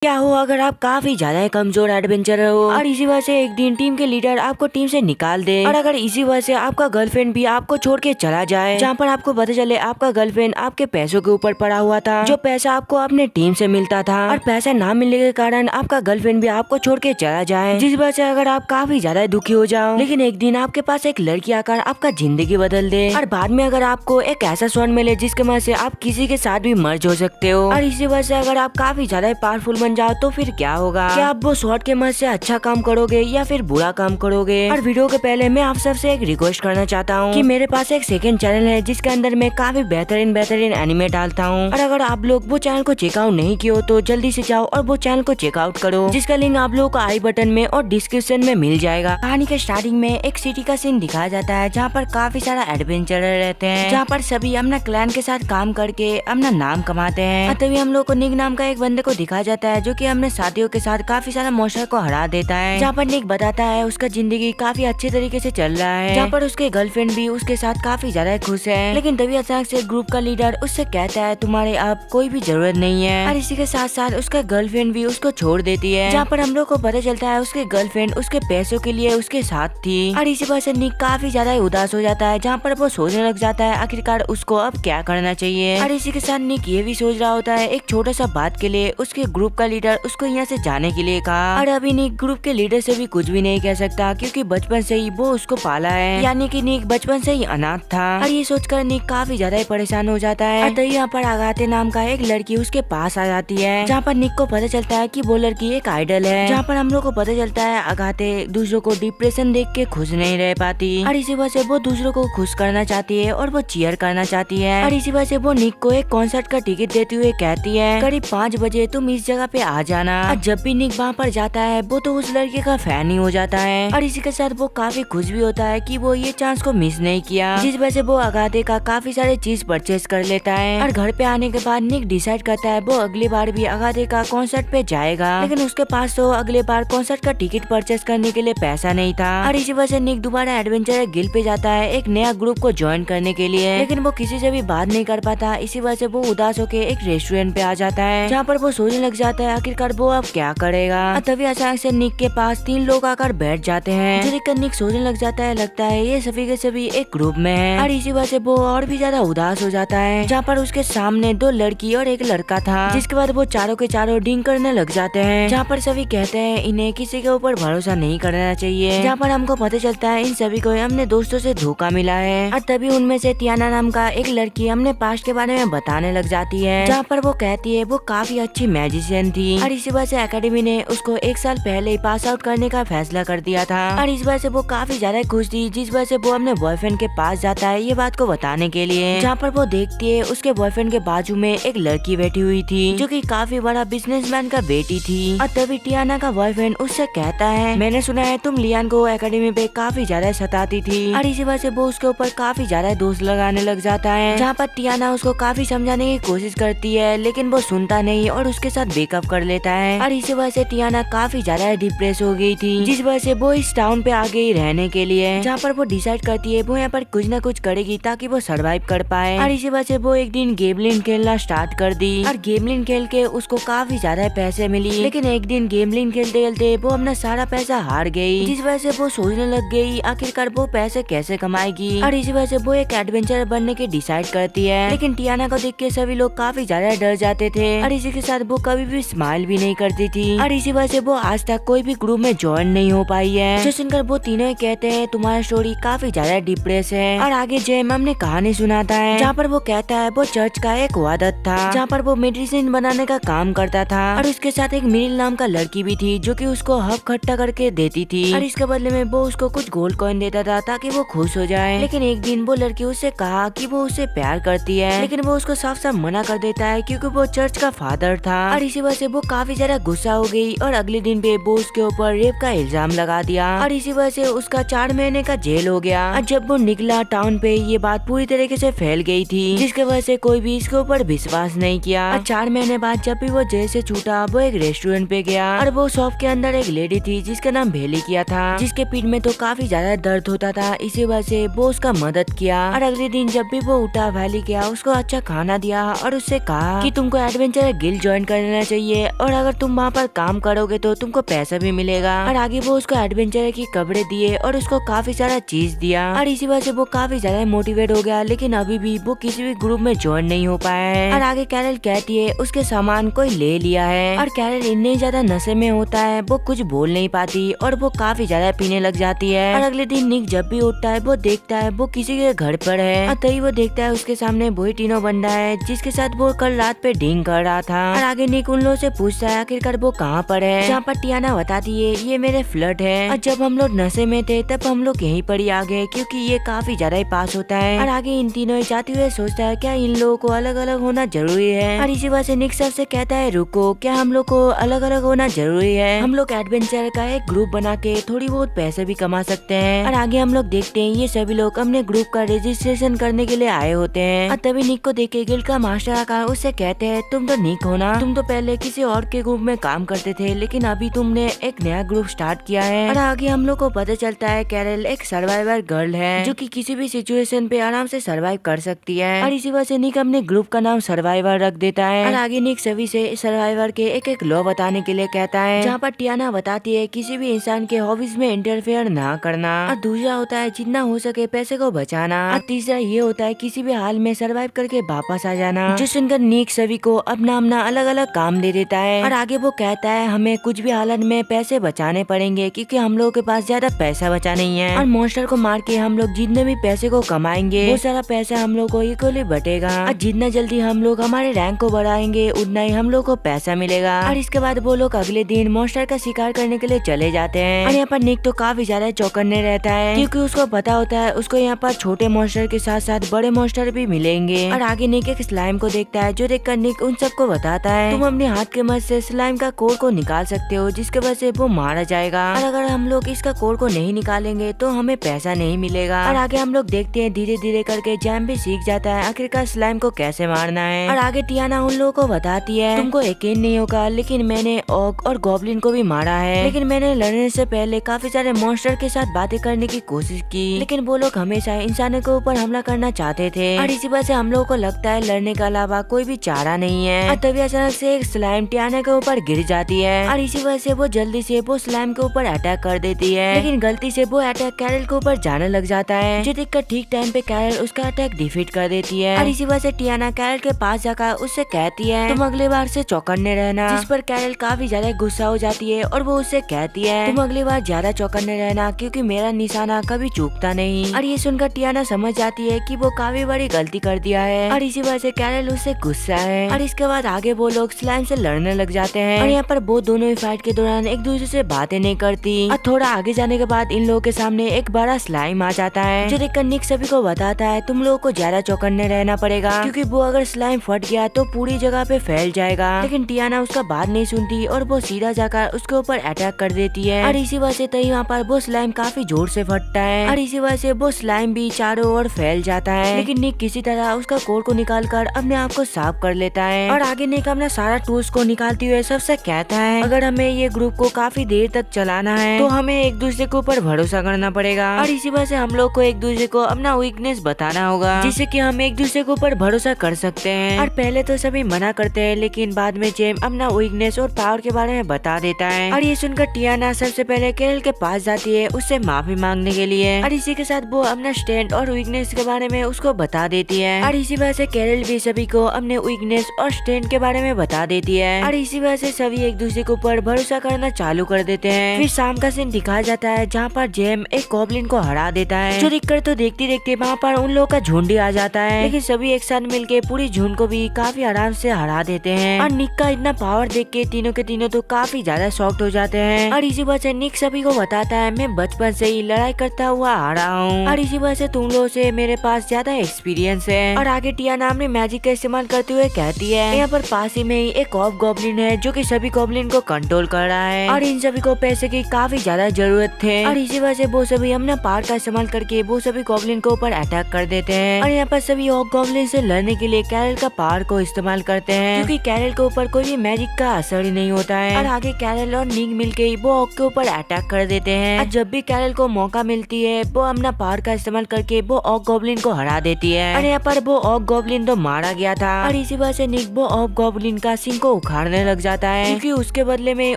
क्या हो अगर आप काफी ज्यादा कमजोर एडवेंचरर हो और इसी वजह से एक दिन टीम के लीडर आपको टीम से निकाल दे, और अगर इसी वजह से आपका गर्लफ्रेंड भी आपको छोड़ के चला जाए, जहाँ पर आपको पता चले आपका गर्लफ्रेंड आपके पैसों के ऊपर पड़ा हुआ था, जो पैसा आपको अपने टीम से मिलता था, और पैसा ना मिलने के कारण आपका गर्लफ्रेंड भी आपको छोड़ के चला जाए, जिस वजह से अगर आप काफी ज्यादा दुखी हो जाओ, लेकिन एक दिन आपके पास एक लड़की आकर आपका जिंदगी बदल दे, और बाद में अगर आपको एक ऐसा स्वर्ण मिले जिसके मदद से आप किसी के साथ भी मर्ज हो सकते हो, और इसी वजह से अगर आप काफी ज्यादा पावरफुल बन जाओ तो फिर क्या होगा? क्या आप वो शॉर्ट के मदद से अच्छा काम करोगे या फिर बुरा काम करोगे? और वीडियो के पहले मैं आप सबसे एक रिक्वेस्ट करना चाहता हूँ कि मेरे पास एक सेकंड चैनल है जिसके अंदर मैं काफी बेहतरीन एनिमे डालता हूँ, और अगर आप लोग वो चैनल को चेकआउट नहीं किए हो तो जल्दी से जाओ और वो चैनल को चेकआउट करो, जिसका लिंक आप लोगों को आई बटन में और डिस्क्रिप्शन में मिल जाएगा। कहानी के स्टार्टिंग में एक सिटी का सीन दिखाया जाता है जहाँ पर काफी सारा एडवेंचरर रहते हैं, जहाँ पर सभी अपना क्लैन के साथ काम करके अपना नाम कमाते हैं। तभी हम लोग को निक नाम का एक बंदे को दिखाया जाता है जो कि अपने साथियों के साथ काफी सारा मॉन्स्टर को हरा देता है, जहाँ पर निक बताता है उसका जिंदगी काफी अच्छे तरीके से चल रहा है, जहाँ पर उसके गर्लफ्रेंड भी उसके साथ काफी ज्यादा खुश है। लेकिन तभी अचानक से ग्रुप का लीडर उससे कहता है तुम्हारे अब कोई भी जरूरत नहीं है, और इसी के साथ साथ उसका गर्लफ्रेंड भी उसको छोड़ देती है, जहाँ पर हम लोग को पता चलता है उसके गर्लफ्रेंड उसके पैसों के लिए उसके साथ थी, और इसी वजह से निक काफी ज्यादा उदास हो जाता है, जहाँ पर वो सोचने लग जाता है आखिरकार उसको अब क्या करना चाहिए। और इसी के साथ निक ये भी सोच रहा होता है एक छोटा सा बात के लिए उसके ग्रुप का लीडर उसको यहाँ से जाने के लिए कहा, और अभी निक ग्रुप के लीडर से भी कुछ भी नहीं कह सकता क्योंकि बचपन से ही वो उसको पाला है, यानी कि निक बचपन से ही अनाथ था। और ये सोचकर निक काफी ज्यादा परेशान हो जाता है। और तभी यहाँ पर आगाते नाम का एक लड़की उसके पास आ जाती है, जहाँ पर निक को पता चलता है कि वो लड़की एक आइडल है, जहाँ पर हम लोग को पता चलता है आगाते दूसरों को डिप्रेशन देख के खुश नहीं रह पाती, और इसी वजह से वो दूसरों को खुश करना चाहती है और वो चीयर करना चाहती है। और इसी वजह से वो निक को एक कॉन्सर्ट का टिकट देते हुए कहती है करीब 5 बजे तुम इस जगह पे आ जाना। और जब भी निक वहाँ पर जाता है वो तो उस लड़के का फैन ही हो जाता है, और इसी के साथ वो काफी खुश भी होता है कि वो ये चांस को मिस नहीं किया, जिस वजह से वो आगाते का काफी सारे चीज परचेज कर लेता है। और घर पे आने के बाद निक डिसाइड करता है वो अगली बार भी आगाते का कॉन्सर्ट पे जाएगा, लेकिन उसके पास तो अगले बार कॉन्सर्ट का टिकट परचेज करने के लिए पैसा नहीं था। और इसी वजह से निक दोबारा एडवेंचर गिल्ड पे जाता है एक नया ग्रुप को ज्वाइन करने के लिए, लेकिन वो किसी से भी बात नहीं कर पाता। इसी वजह से वो उदास होकर एक रेस्टोरेंट पे आ जाता है, जहाँ पर वो सोचने लग जाता है आखिरकार वो अब क्या करेगा। तभी अचानक से निक के पास 3 लोग आकर बैठ जाते हैं, जो देखकर निक सोचने लग जाता है लगता है ये सभी के सभी एक ग्रुप में हैं। और इसी वजह से वो और भी ज्यादा उदास हो जाता है, जहाँ पर उसके सामने 2 लड़की और एक लड़का था, जिसके बाद वो चारों के चारों डिंग करने लग जाते हैं, जहाँ पर सभी कहते हैं इन्हें किसी के ऊपर भरोसा नहीं करना चाहिए, जहाँ पर हमको पता चलता है इन सभी को अपने दोस्तों से धोखा मिला है। और तभी उनमें से टियाना नाम का एक लड़की हमने पास्ट के बारे में बताने लग जाती है, जहाँ पर वो कहती है वो काफी अच्छी मैजिशियन थी, और इसी वजह से एकेडमी ने उसको 1 साल पहले ही पास आउट करने का फैसला कर दिया था। और इस वजह से वो काफी ज्यादा खुश थी, जिस वजह से वो अपने बॉयफ्रेंड के पास जाता है ये बात को बताने के लिए, जहाँ पर वो देखती है उसके बॉयफ्रेंड के बाजू में एक लड़की बैठी हुई थी जो कि काफी बड़ा बिजनेसमैन का बेटी थी। और तभी टियाना का बॉयफ्रेंड उससे कहता है मैंने सुना है तुम लियान को एकेडमी पे काफी ज्यादा सताती थी, और इसी वजह से वो उसके ऊपर काफी ज्यादा दोष लगाने लग जाता है, जहाँ पर टियाना उसको काफी समझाने की कोशिश करती है, लेकिन वो सुनता नहीं और उसके साथ ब्रेकअप कर लेता है। और इसी वजह से टियाना काफी ज्यादा डिप्रेस हो गई थी, जिस वजह से वो इस टाउन पे आ गई रहने के लिए, जहाँ पर वो डिसाइड करती है वो यहाँ पर कुछ न कुछ करेगी ताकि वो सरवाइव कर पाए। और इसी वजह से वो एक दिन गेमलिन खेलना स्टार्ट कर दी, और गेमलिन खेल के उसको काफी ज्यादा पैसे मिली, लेकिन एक दिन गेमलिन खेलते खेलते वो अपना सारा पैसा हार गई, जिस वजह से वो सोचने लग गई आखिरकार वो पैसे कैसे कमाएगी। और इसी वजह से वो एक एडवेंचर बनने की डिसाइड करती है, लेकिन टियाना को देख के सभी लोग काफी ज्यादा डर जाते थे, और इसी के साथ वो कभी भी स्माइल भी नहीं करती थी, और इसी वजह से वो आज तक कोई भी ग्रुप में ज्वाइन नहीं हो पाई है। जो सुनकर वो तीनों ही कहते हैं तुम्हारा स्टोरी काफी ज्यादा डिप्रेस है। और आगे जेम हमने कहानी सुनाता है, जहाँ पर वो कहता है वो चर्च का एक वादत था, जहाँ पर वो मेडिसिन बनाने का काम करता था, और उसके साथ एक मिरिल नाम का लड़की भी थी जो कि उसको हब खट्टा करके देती थी, और इसके बदले में वो उसको कुछ गोल्ड कॉइन देता था ताकि वो खुश हो जाए। लेकिन एक दिन वो लड़की उससे कहा कि वो उससे प्यार करती है, लेकिन वो उसको साफ साफ मना कर देता है क्योंकि वो चर्च का फादर था। और इसी वजह से वो काफी ज्यादा गुस्सा हो गई और अगले दिन पे वो उसके ऊपर रेप का इल्जाम लगा दिया, और इसी वजह से उसका 4 महीने का जेल हो गया। और जब वो निकला टाउन पे ये बात पूरी तरीके से फैल गई थी, जिसके वजह से कोई भी इसके ऊपर विश्वास नहीं किया। और 4 महीने बाद जब भी वो जेल से छूटा वो एक रेस्टोरेंट पे गया, और वो शॉप के अंदर एक लेडी थी जिसका नाम भेली किया था, जिसके पीठ में तो काफी ज्यादा दर्द होता था, इसी वजह से वो उसका मदद किया। और अगले दिन जब भी वो उठा वैली गया उसको अच्छा खाना दिया और उससे कहा कि तुमको एडवेंचर गिल्ड ज्वाइन करना चाहिए, बताती है और अगर तुम वहाँ पर काम करोगे तो तुमको पैसा भी मिलेगा। और आगे वो उसको एडवेंचर की कपड़े दिए और उसको काफी सारा चीज दिया और इसी वजह से वो काफी ज्यादा मोटिवेट हो गया, लेकिन अभी भी वो किसी भी ग्रुप में ज्वाइन नहीं हो पाया है। और आगे कैरल कहती है उसके सामान कोई ले लिया है और कैरल इतने ज्यादा नशे में होता है वो कुछ बोल नहीं पाती और वो काफी ज्यादा पीने लग जाती है। और अगले दिन निक जब भी उठता है वो देखता है वो किसी के घर पर है और तभी वो देखता है उसके सामने वही टीनो बंदा है जिसके साथ वो कल रात पे ड्रिंक कर रहा था। और आगे निक उन लोगों से पूछता है आखिरकार वो कहाँ पर है, जहाँ पर टियाना बताती है ये मेरे फ्लर्ट है और जब हम लोग नशे में थे तब हम लोग यहीं पर ही आ गए क्योंकि ये काफी ज्यादा ही पास होता है। और आगे इन तीनों जाते हुए सोचता है क्या इन लोगों को अलग अलग होना जरूरी है। और इसी वजह से निक सर से कहता है रुको, क्या हम लोग को अलग अलग होना जरूरी है, हम लोग एडवेंचर का एक ग्रुप बना के थोड़ी बहुत पैसे भी कमा सकते हैं। और आगे हम लोग देखते हैं ये सभी लोग अपने ग्रुप का रजिस्ट्रेशन करने के लिए आए होते हैं। और तभी निक को देख के गिल्ड का मास्टर आकर उससे कहते हैं तुम तो निक हो ना, तुम तो पहले किसी और के ग्रुप में काम करते थे लेकिन अभी तुमने एक नया ग्रुप स्टार्ट किया है। और आगे हम लोग को पता चलता है कैरल एक सर्वाइवर गर्ल है जो कि किसी भी सिचुएशन पे आराम से सर्वाइव कर सकती है। और इसी वजह से निक अपने ग्रुप का नाम सर्वाइवर रख देता है। और आगे निक सभी से सर्वाइवर के एक एक लॉ बताने के लिए कहता है, जहाँ पर टियाना बताती है किसी भी इंसान के हॉबीज में इंटरफेयर ना करना। और दूसरा होता है जितना हो सके पैसे को बचाना। और तीसरा ये होता है किसी भी हाल में सर्वाइव करके वापस आ जाना। जो सुनकर निक सभी को अपना अपना अलग अलग काम दे देता है। और आगे वो कहता है हमें कुछ भी हालत में पैसे बचाने पड़ेंगे क्योंकि हम लोगों के पास ज्यादा पैसा बचा नहीं है और मॉन्स्टर को मार के हम लोग जितने भी पैसे को कमाएंगे वो सारा पैसा हम लोग को इक्वली बटेगा। और जितना जल्दी हम लोग हमारे रैंक को बढ़ाएंगे उतना ही हम लोग को पैसा मिलेगा। और इसके बाद वो लोग अगले दिन मॉन्स्टर का शिकार करने के लिए चले जाते हैं। और यहाँ पर निक तो काफी ज्यादा चौकन्ने रहता है क्योंकि उसको पता होता है उसको यहाँ पर छोटे मॉन्स्टर के साथ साथ बड़े मॉन्स्टर भी मिलेंगे। और आगे निक एक स्लाइम को देखता है जो देखकर निक उन सबको बताता है तुम अपने हाथ के मदद से स्लाइम का कोड को निकाल सकते हो जिसके वजह से वो मारा जाएगा और अगर हम लोग इसका कोड को नहीं निकालेंगे तो हमें पैसा नहीं मिलेगा। और आगे हम लोग देखते हैं धीरे धीरे करके जैम भी सीख जाता है आखिरकार स्लाइम को कैसे मारना है। और आगे टियाना उन लोगों को बताती है तुमको यकीन नहीं होगा लेकिन मैंने ऑग और गॉब्लिन को भी मारा है, लेकिन मैंने लड़ने से पहले काफी सारे मॉन्स्टर के साथ बातें करने की कोशिश की लेकिन वो लोग हमेशा इंसानों के ऊपर हमला करना चाहते थे और इसी वजह से हम लोगों को लगता है लड़ने के अलावा कोई भी चारा नहीं है। और तभी अचानक से एक स्लाइम टियाना के ऊपर गिर जाती है और इसी वजह से वो जल्दी से वो स्लाइम के ऊपर अटैक कर देती है, लेकिन गलती से वो अटैक कैरल के ऊपर जाने लग जाता है जो देखकर ठीक टाइम पे कैरल उसका अटैक डिफीट कर देती है। और इसी वजह से टियाना कैरल के पास जाकर उससे कहती है तुम अगली बार से चौकन्ने रहना, जिस पर कैरल काफी ज्यादा गुस्सा हो जाती है और वो उससे कहती है तुम अगली बार ज्यादा चौकन्ने रहना क्योंकि मेरा निशाना कभी चूकता नहीं। और ये सुनकर टियाना समझ जाती है कि वो काफी बड़ी गलती कर दिया है और इसी वजह से कैरल उससे गुस्सा है। और इसके बाद आगे वो लोग स्लाइम से लड़ने लग जाते हैं और यहाँ पर वो दोनों ही फाइट के दौरान एक दूसरे से बातें नहीं करती। और थोड़ा आगे जाने के बाद इन लोगों के सामने एक बड़ा स्लाइम आ जाता है जो देखकर निक सभी को बताता है तुम लोगों को ज्यादा चौकन्ने रहना पड़ेगा क्योंकि वो अगर स्लाइम फट गया तो पूरी जगह पे फैल जाएगा। लेकिन टियाना उसका बात नहीं सुनती और वो सीधा जाकर उसके ऊपर अटैक कर देती है और इसी वजह से तभी वहाँ पर वो स्लाइम काफी जोर से फटता है और इसी वजह से वो स्लाइम भी चारों ओर फैल जाता है। लेकिन निक किसी तरह उसका कोर को निकाल कर अपने आप को साफ कर लेता है और आगे निक अपना सारा टूल्स को निकालते हुए सबसे कहता है अगर हमें ये ग्रुप को काफी देर तक चलाना है तो हमें एक दूसरे के ऊपर भरोसा करना पड़ेगा और इसी वजह से हम लोग को एक दूसरे को अपना वीकनेस बताना होगा जिससे कि हम एक दूसरे के ऊपर भरोसा कर सकते हैं। और पहले तो सभी मना करते हैं लेकिन बाद में जेम अपना वीकनेस और पावर के बारे में बता देता है और ये सुनकर टियाना सबसे पहले कैरल के पास जाती है उससे माफी मांगने के लिए और इसी के साथ वो अपना स्ट्रेंथ और वीकनेस के बारे में उसको बता देती है और इसी वजह से कैरल भी सभी को अपने वीकनेस और स्ट्रेंथ के बारे में बता देती है और इसी वजह से सभी एक दूसरे के ऊपर भरोसा करना चालू कर देते हैं। फिर शाम का सीन दिखाया जाता है जहाँ पर जेम एक गॉब्लिन को हरा देता है जो देखकर तो देखते देखते वहाँ पर उन लोगों का झुंड आ जाता है, लेकिन सभी एक साथ मिलके पूरी झुंड को भी काफी आराम से हरा देते हैं और निक का इतना पावर देख के तीनों के तीनों तो काफी ज्यादा शॉक्ड हो जाते हैं। और इसी वजह से निक सभी को बताता है मैं बचपन से ही लड़ाई करता हुआ आ रहा हूँ और इसी वजह से तुम लोगों से मेरे पास ज्यादा एक्सपीरियंस है। और आगे टियाना अपने मैजिक का इस्तेमाल करते हुए कहती है यहाँ पर पास ही में ही एक ऑफ गॉब्लिन है जो कि सभी गॉब्लिन को कंट्रोल कर रहा है और इन सभी को पैसे की काफी ज्यादा जरूरत थे और इसी वजह से वो सभी अपना पावर का इस्तेमाल करके वो सभी गॉब्लिन के ऊपर अटैक कर देते हैं। और यहाँ पर सभी ऑफ गॉब्लिन से लड़ने के लिए कैरल का पावर को इस्तेमाल करते हैं क्योंकि कैरल के ऊपर कोई भी मैजिक का असर ही नहीं होता है। और आगे कैरल और निक मिलके वो ऑक के ऊपर अटैक कर देते हैं और जब भी कैरल को मौका मिलती है वो अपना पावर का इस्तेमाल करके वो ऑक गॉब्लिन को हरा देती है और यहाँ पर वो ऑक गॉब्लिन तो मारा गया था और इसी वजह से निक वो ऑक गॉब्लिन का सिंह को उखाड़ने लग जाता है क्योंकि उसके बदले में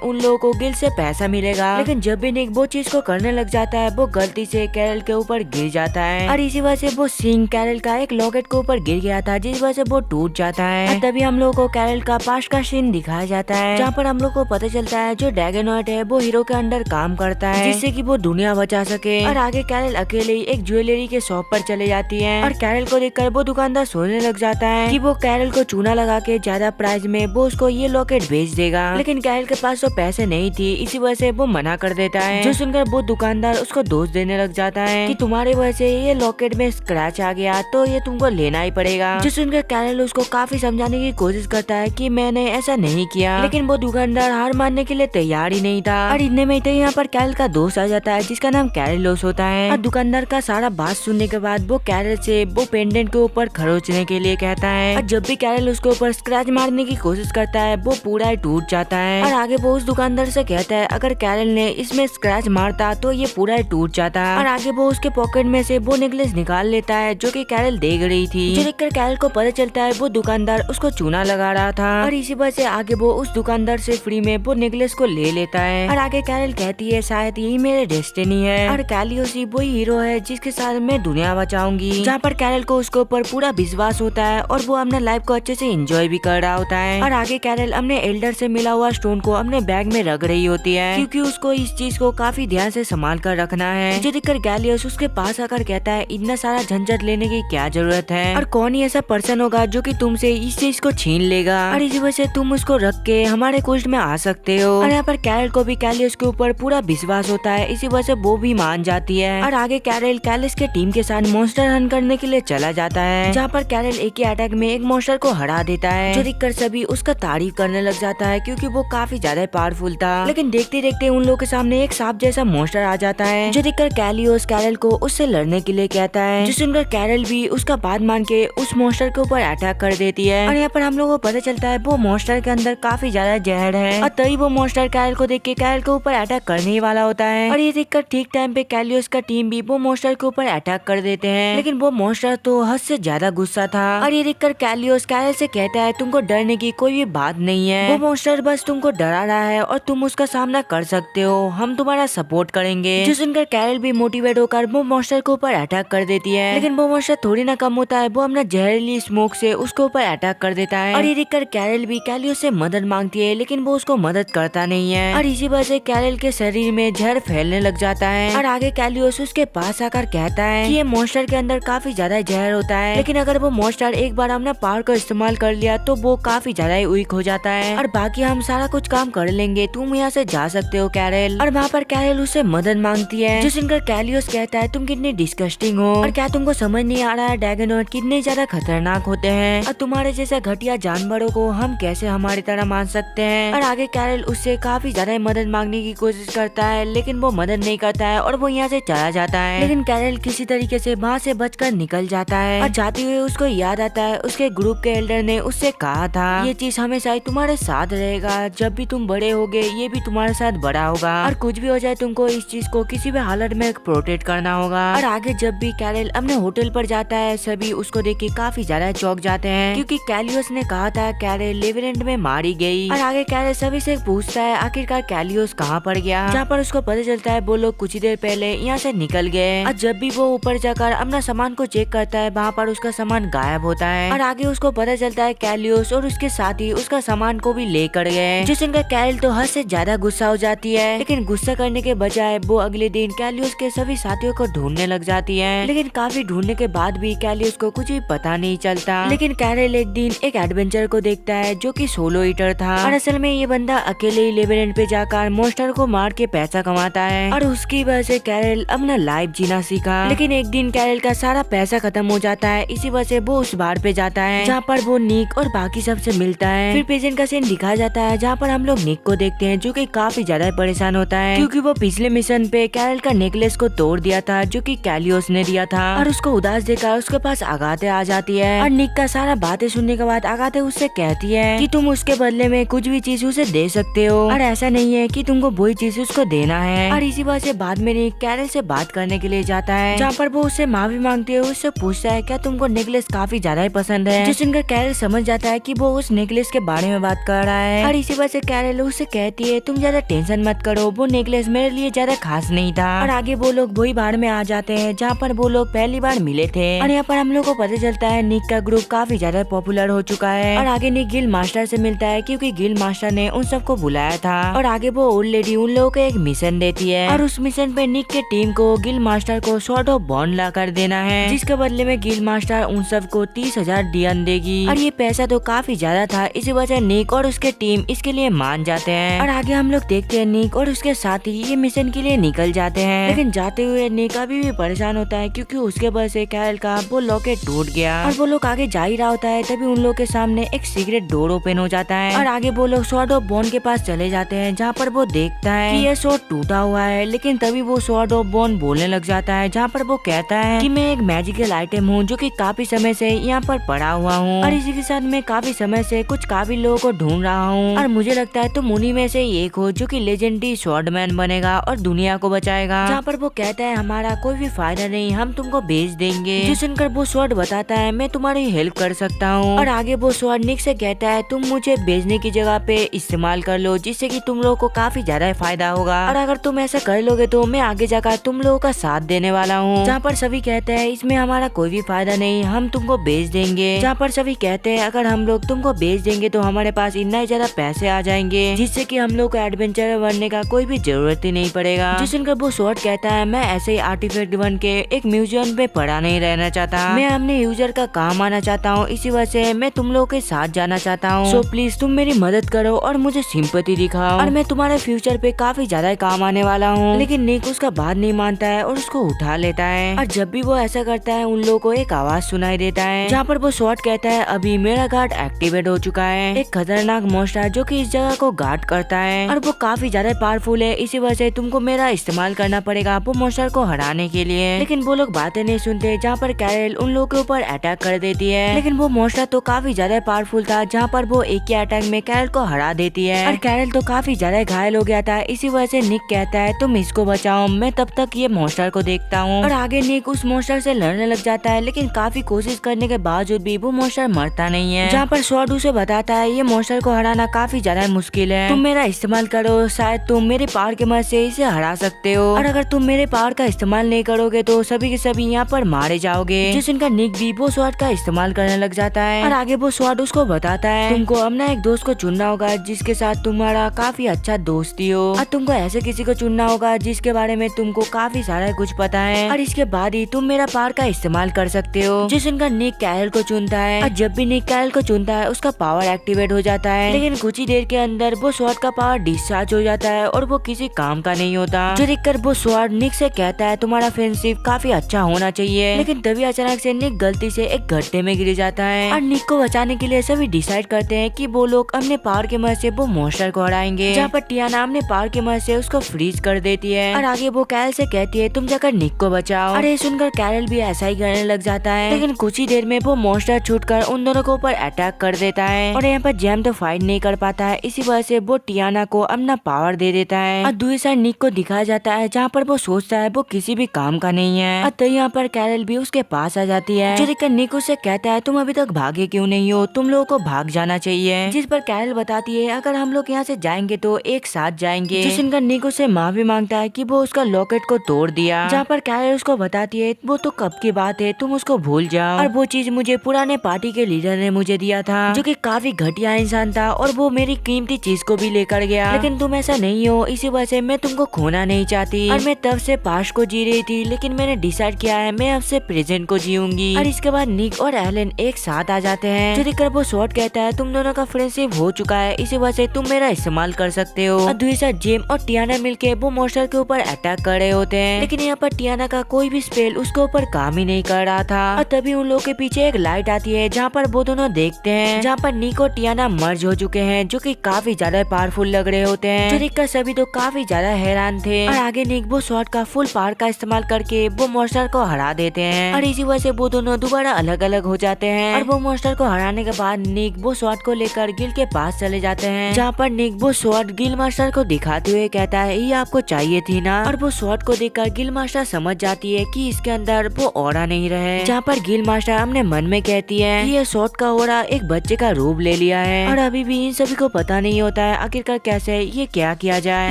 उन लोगों को गिल से पैसा मिलेगा। लेकिन जब भी निक वो चीज को करने लग जाता है वो गलती से कैरल के ऊपर गिर जाता है और इसी वजह से वो सिंह कैरल का एक लॉकेट के ऊपर गिर गया था जिस वजह से वो टूट जाता है। तभी हम लोग को कैरल का पास्ट का सीन दिखाया जाता है जहाँ पर हम लोग को पता चलता है जो ड्रैगनॉइट है वो हीरो के अंडर काम करता है जिससे कि वो दुनिया बचा सके। और आगे कैरल अकेले ही एक ज्वेलरी के शॉप पर चले जाती है और कैरल को देखकर वो दुकानदार सोचने लग जाता है कि वो कैरल को चूना लगा के ज्यादा प्राइस में वो उसको ये लॉकेट बेच देगा। लेकिन कैरल के पास तो पैसे नहीं थी इसी वजह से वो मना कर देता है। जो सुनकर वो दुकानदार उसको दोष देने लग जाता है कि तुम्हारी वजह से ये लॉकेट में स्क्रैच आ गया तो ये तुमको लेना ही पड़ेगा। जो सुनकर कैरल उसको काफी समझाने की कोशिश करता है कि मैंने ऐसा नहीं किया, लेकिन वो दुकानदार हार मानने के लिए तैयार ही नहीं था। और इतने में तो यहाँ पर कैरल का दोस्त आ जाता है जिसका नाम कैरलोस होता है। और दुकानदार का सारा बात सुनने के बाद वो कैरल से वो पेंडेंट के ऊपर खरोचने के लिए कहता है। और जब भी कैरल उसके ऊपर स्क्रैच मारने की कोशिश करता है वो पूरा ही टूट जाता है। और आगे वो उस दुकानदार से कहता है अगर कैरल ने इसमें स्क्रैच मारता तो ये पूरा ही टूट जाता। और आगे वो उसके पॉकेट में से वो नेकलेस निकाल लेता है जो कि कैरल देख रही थी। जो देखकर कैरल को पता चलता है वो दुकानदार उसको चूना लगा रहा था और इसी वजह से आगे वो उस दुकानदार से फ्री में वो नेकलेस को ले लेता है। और आगे कैरल कहती है शायद यही मेरे डेस्टिनी है और कैलियोस ही वही हीरो है जिसके साथ मैं दुनिया बचाऊंगी। जहाँ पर कैरल को उसके ऊपर पूरा विश्वास होता है और वो अपने लाइफ को अच्छे से एंजॉय भी कर रहा होता है। और आगे कैरल अपने एल्डर से मिला हुआ स्टोन को अपने बैग में रख रही होती है क्योंकि उसको इस चीज को काफी ध्यान से संभाल कर रखना है। जो देखकर कैलियोस उसके पास आकर कहता है इतना सारा झंझट लेने की क्या जरूरत है और कौन ही ऐसा पर्सन होगा जो कि तुमसे इस चीज को छीन लेगा और इसी वजह से तुम उसको रख के हमारे कोस्ट में आ सकते हो। और यहाँ पर कैरल को भी कैलियोस के ऊपर पूरा विश्वास होता है इसी वजह से वो भी मान जाती है। और आगे कैरल कैलियोस के टीम के साथ मॉन्स्टर हंट करने के लिए चला जाता है जहाँ पर कैरल एक ही अटैक में एक मॉन्स्टर को हरा देता है। जो देखकर सभी उसका तारीफ करने लग जाता है क्योंकि वो काफी ज्यादा पावरफुल था। लेकिन देखते देखते उन लोगों के सामने एक सांप जैसा मॉन्स्टर आ जाता है जो देखकर कैलियोस कैरल को उससे लड़ने के लिए कहता है। जो सुनकर कैरल भी उसका बात मान के उस मॉन्स्टर के ऊपर अटैक कर देती है। और यहाँ पर हम लोगों को पता चलता है वो मॉन्स्टर के अंदर काफी ज्यादा जहर है और तभी वो मॉन्स्टर कैरल को देख के कैरल के ऊपर अटैक करने ही वाला होता है। और ये देखकर ठीक टाइम पे कैलियोस का टीम भी वो मॉन्स्टर के ऊपर अटैक कर देते हैं। लेकिन वो मॉन्स्टर तो हद से ज्यादा गुस्सा था और ये देखकर कैलियोस कैरल से कहता है तुमको डरने की कोई भी बात नहीं है, वो मॉन्स्टर बस तुमको डरा रहा है और तुम उसका सामना कर सकते हो, हम तुम्हारा सपोर्ट करेंगे। जो सुनकर कैरल भी मोटिवेट होकर वो मॉन्स्टर के ऊपर अटैक कर देती है। लेकिन वो मॉन्स्टर थोड़ी ना कम होता है, वो अपना जहरीली स्मोक से उसके ऊपर अटैक कर देता है। और ये देखकर कैरल भी कैलियोस से मदद मांगती है लेकिन वो उसको मदद करता नहीं है और इसी वजह से कैरल के शरीर में जहर फैलने लग जाता है। और आगे कैलियोस उसके पास आकर कहता है कि ये मॉन्स्टर के अंदर काफी ज्यादा जहर होता है, लेकिन अगर वो मॉन्स्टर एक बार अपना पावर का इस्तेमाल कर लिया तो वो काफी ज्यादा वीक हो जाता है और बाकी हम सारा कुछ काम कर लेंगे, तुम यहाँ से जा सकते हो कैरल। और वहाँ पर कैरल उससे मदद मांगती है जो सुनकर कैलियोस कहता है तुम कितनी डिस्गस्टिंग हो और क्या तुमको समझ नहीं आ रहा है ड्रैगनॉइट कितने ज्यादा खतरनाक होते हैं और तुम्हारे जैसे घटिया जानवरों को हम कैसे हमारी तरह मान सकते हैं। और आगे कैरल उससे काफी ज्यादा मदद मांगने की कोशिश करता है लेकिन वो मदद नहीं करता है और वो यहाँ से चला जाता है। लेकिन कैरल किसी तरीके से वहाँ से बचकर निकल जाता है और जाते हुए उसको याद आता है उसके ग्रुप के एल्डर ने उससे कहा था ये चीज हमेशा ही तुम्हारे साथ रहेगा, जब भी तुम बड़े होगे ये भी तुम्हारे साथ बड़ा होगा और कुछ भी हो जाए तुमको इस चीज को किसी भी हालत में प्रोटेक्ट करना होगा। और आगे जब भी कैरल अपने होटल पर जाता है सभी उसको देख के काफी ज्यादा चौंक जाते हैं क्योंकि कैलियोस ने कहा था कैरल लेबिरिंथ में मारी गई। और आगे कैरल सभी से पूछता है आखिरकार कैलियोस कहाँ पर गया, जहाँ पर उसको पता चलता है वो लोग कुछ देर पहले यहाँ से निकल गए। और जब भी वो ऊपर जाकर अपना सामान को चेक करता है वहाँ पर उसका सामान गायब होता है और आगे उसको पता चलता है कैलियोस और उसके साथी उसका सामान को भी लेकर गए। जिस दिन का कैरल तो हद से ज्यादा गुस्सा हो जाती है, लेकिन गुस्सा करने के बजाय वो अगले दिन कैलियोस के सभी साथियों को ढूंढने लग जाती है। लेकिन काफी ढूंढने के बाद भी कैलियोस को कुछ भी पता नहीं चलता। लेकिन कैरल एक दिन एक एडवेंचर को देखता है जो कि सोलो ईटर था और असल में ये बंदा अकेले ही लेबिरिंथ पे जाकर मॉन्स्टर को मार के पैसा कमाता है और उसकी वजह से कैरल अपना लाइफ जीना सीखा। लेकिन एक दिन कैरल का सारा पैसा खत्म हो जाता है, इसी वजह से वो उस बार पे जाता है जहाँ पर वो निक और बाकी सबसे मिलता है। फिर प्रेजेंट का सीन दिखाया जाता है जहाँ पर हम लोग निक को देखते हैं जो कि काफी ज्यादा परेशान होता है क्योंकि वो पिछले मिशन पे कैरल का नेकलेस को तोड़ दिया था जो कि कैलियोस ने दिया था और उसको उदास देखकर उसके पास आगाते आ जाती है और निक का सारा बातें सुनने के बाद आगाते उससे कहती है कि तुम उसके बदले में कुछ भी चीज उसे दे सकते हो और ऐसा नहीं है कि तुमको वही चीज उसको देना है। और इसी वजह से बाद में निक कैरल से बात करने के लिए जाता है जहाँ पर वो उससे माफी मांगते हुए उससे पूछता है क्या तुमको नेकलेस काफी ज्यादा ही पसंद है। जो सुनकर कैरल समझ जाता है कि वो उस नेकलेस के बारे में बात कर रहा है। और इसी वजह से कैरल उससे कहती है तुम ज्यादा टेंशन मत करो, वो नेकलेस मेरे लिए ज्यादा खास नहीं था। और आगे वो लोग वही बार में आ जाते हैं जहाँ पर वो लोग पहली बार मिले थे। और यहाँ पर हम लोग को पता चलता है निक का ग्रुप काफी ज्यादा पॉपुलर हो चुका है। और आगे निक गिल मास्टर से मिलता है क्योंकि गिल मास्टर ने उन सबको बुलाया था। और आगे वो ओल्ड लेडी उन लोगों को एक मिशन देती है और उस मिशन पे निक के टीम को गिल मास्टर को सॉर्ड ऑफ बॉन्ड ला कर देना है, जिसके बदले में गिल मास्टर उन सबको 30,000 डियन देगी। और ये पैसा तो काफी ज्यादा था, इसी वजह निक और उसके टीम इसके लिए मान जाते हैं। और आगे हम लोग देखते हैं निक और उसके साथी ये मिशन के लिए निकल जाते हैं। लेकिन जाते हुए निक अभी भी परेशान होता है क्योंकि उसके वजह से कैरल का वो लॉकेट टूट गया। और वो लोग आगे जा ही रहा होता है तभी उन लोग के सामने एक सीक्रेट डोर ओपन हो जाता है। और आगे वो लोग सॉर्ड ऑफ बॉन्ड के पास चले जाते हैं जहाँ पर वो देखता है कि ये सॉर्ड टूटा हुआ है। लेकिन तभी वो सॉर्ड ऑफ बॉन्ड बोलने लग जाता है जहाँ पर वो कहता है कि मैं एक मैजिकल आइटम हूँ जो कि काफी समय से यहाँ पर पड़ा हुआ हूँ और इसी के साथ मैं काफी समय से कुछ काबिल लोगों को ढूंढ रहा हूँ और मुझे लगता है तुम उन्हीं में से एक हो जो कि लेजेंडरी स्वॉर्डमैन बनेगा और दुनिया को बचाएगा। जहाँ पर वो कहता है हमारा कोई भी फायदा नहीं, हम तुमको बेच देंगे। जो सुनकर वो स्वॉर्ड बताता है मैं तुम्हारी हेल्प कर सकता हूँ। और आगे वो स्वॉर्ड निक से कहता है तुम मुझे बेचने की जगह पे इस्तेमाल कर लो जिससे कि तुम लोगों को काफी ज्यादा फायदा होगा और अगर तुम ऐसा कर लोगे तो मैं आगे जाकर तुम लोगों का साथ देने वाला हूँ। जहाँ पर सभी कहते हैं इसमें हमारा कोई भी फायदा नहीं, हम तुमको बेच देंगे। जहाँ पर सभी कहते हैं अगर हम लोग तुमको बेच देंगे तो हमारे पास इतना ही ज्यादा पैसे आ जाएंगे जिससे कि हम लोग को एडवेंचर बनने का कोई भी जरूरत ही नहीं पड़ेगा। जिस सुनकर वो स्वॉर्ड कहता है मैं ऐसे ही आर्टिफैक्ट बन के एक म्यूजियम में पड़ा नहीं रहना चाहता, मैं अपने यूजर का काम आना चाहता हूँ, इसी वजह से मैं तुम लोगों के साथ जाना चाहता हूँ। सो प्लीज तुम मेरी मदद करो और मुझे सिंपैथी दिखाओ और मैं तुम्हारे फ्यूचर पे काफी ज्यादा काम आने वाला हूँ। लेकिन निक उसका बात नहीं मानता है और उसको उठा लेता है और जब भी वो ऐसा करता है उन लोगों को एक आवाज सुनाई देता है जहाँ पर वो स्वॉर्ड कहता है अभी मेरा गार्ड एक्टिवेट हो चुका है, एक खतरनाक मॉन्स्टर जो कि इस जगह को गार्ड करता है और वो काफी ज्यादा पावरफुल है, इसी वजह से तुमको मेरा इस्तेमाल करना पड़ेगा वो मॉन्स्टर को हराने के लिए। लेकिन वो लोग बातें नहीं सुनते जहाँ पर कैरल उन लोगों के ऊपर अटैक कर देती है। लेकिन वो मॉन्स्टर तो काफी ज्यादा पावरफुल था जहाँ पर वो एक ही अटैक में कैरल को हरा देती है और कैरल तो काफी ज्यादा घायल हो गया था, इसी वजह से निक कहता है तुम इसको बचाओ, मैं तब तक ये मॉन्स्टर को देखता हूँ। और आगे निक उस मॉन्स्टर से लड़ने लग जाता है लेकिन काफी कोशिश करने के बावजूद भी वो मॉन्स्टर मरता नहीं है। जहाँ पर स्वॉर्ड उसे बताता है ये मॉन्स्टर को हराना काफी ज्यादा मुश्किल है, तुम मेरा इस्तेमाल करो, शायद तुम मेरे पावर के मदद से इसे हरा सकते हो और अगर तुम मेरे पावर का इस्तेमाल नहीं करोगे तो सभी के सभी यहाँ पर मारे जाओगे। जिस इनका निक भी वो स्वॉर्ड का इस्तेमाल करने लग जाता है और आगे वो स्वॉर्ड उसको बताता है तुमको अपना एक दोस्त को चुनना होगा जिसके साथ तुम्हारा काफी अच्छा दोस्ती हो और तुमको ऐसे किसी को चुनना होगा जिसके बारे में तुमको काफी सारा कुछ पता है और इसके बाद ही तुम मेरा पावर का इस्तेमाल कर सकते हो। जिस इनका निक कैरल को चुनता है और जब भी निक कैरल को चुनता है उसका पावर एक्टिवेट हो जाता है, लेकिन कुछ ही देर के अंदर वो स्वॉर्ड का पावर डिस्चार्ज हो जाता है और वो किसी काम का नहीं होता। जो देखकर वो स्वॉर्ड निक से कहता है तुम्हारा फ्रेंडशिप काफी अच्छा होना चाहिए। लेकिन तभी अचानक से निक गलती से एक गड्ढे में गिर जाता है और निक को बचाने के लिए सभी डिसाइड करते हैं कि वो लोग अपने पावर के मदद से वो मॉन्स्टर को हराएंगे। जहाँ पर टियाना अपने पावर के मदद से उसको फ्रीज कर देती है और आगे वो कैरल से कहती है तुम जाकर निक को बचाओ। और ये सुनकर कैरल भी ऐसा ही करने लग जाता है, लेकिन कुछ ही देर में वो मॉन्स्टर छूटकर उन दोनों के ऊपर अटैक कर देता है और यहाँ पर जेम तो फाइट नहीं कर पाता है, इसी वजह से वो टियाना को अपना पावर दे देता है। और दूसरी साइड निक को दिखाया जाता है जहाँ पर वो सोचता है वो किसी भी काम का नहीं है। और तो यहाँ पर कैरल भी उसके पास आ जाती है जो देखकर निक उससे कहता है तुम अभी तक भागे क्यों नहीं हो, तुम लोगों को भाग जाना चाहिए। जिस पर कैरल बताती है अगर हम लोग यहाँ से जाएंगे तो एक साथ जाएंगे। जिस इनका निक उससे माफी मांगता है कि वो उसका लॉकेट को तोड़ दिया। जहाँ पर कैरल उसको बताती है वो तो कब की बात है, तुम उसको भूल जाओ और वो चीज मुझे पुराने पार्टी के लीडर ने मुझे दिया था जो कि काफी घटिया इंसान था और वो मेरी कीमती चीज को भी लेकर गया, लेकिन तुम ऐसा नहीं हो, इसी वजह से मैं तुमको खोना नहीं चाहती और मैं तब से पास्ट को जी रही थी, लेकिन मैंने डिसाइड किया है मैं अब से प्रेजेंट को जीऊंगी। और इसके बाद निक और एलन एक साथ आ जाते हैं जो देखकर वो स्वॉर्ड कहता है तुम दोनों का फ्रेंडशिप हो चुका है, इसी वजह से तुम मेरा इस्तेमाल कर सकते हो। और दूसरी साइड जेम और टियाना मिलके वो मॉन्स्टर के ऊपर अटैक कर रहे होते हैं, लेकिन यहाँ पर टियाना का कोई भी स्पेल उसके ऊपर काम ही नहीं कर रहा था। और तभी उन लोगों के पीछे एक लाइट आती है जहाँ पर वो दोनों देखते हैं जहाँ पर निक और टियाना मर्ज हो चुके हैं जो कि काफी ज्यादा पावरफुल लग रहे होते हैं, जो देखकर सभी तो काफी ज्यादा हैरान थे। और आगे निक वो स्वॉर्ड का फुल पावर का इस्तेमाल करके वो मॉन्स्टर को हरा देते हैं और इसी वजह से वो दोनों दोबारा अलग अलग हो जाते हैं। और वो मॉन्स्टर को हराने के बाद निक वो स्वॉर्ड को लेकर गिल के पास चले जाते हैं जहाँ पर निक वो स्वॉर्ड गिल मास्टर को दिखाते हुए कहता है ये आपको चाहिए थी ना। और वो स्वॉर्ड को देखकर गिल मास्टर समझ जाती है कि इसके अंदर वो ऑरा नहीं रहे, जहाँ पर गिल मास्टर अपने मन में कहती है कि ये स्वॉर्ड का ऑरा एक बच्चे का रूप ले लिया है और अभी भी इन सभी को पता नहीं होता है आखिरकार कैसे ये क्या किया जाए।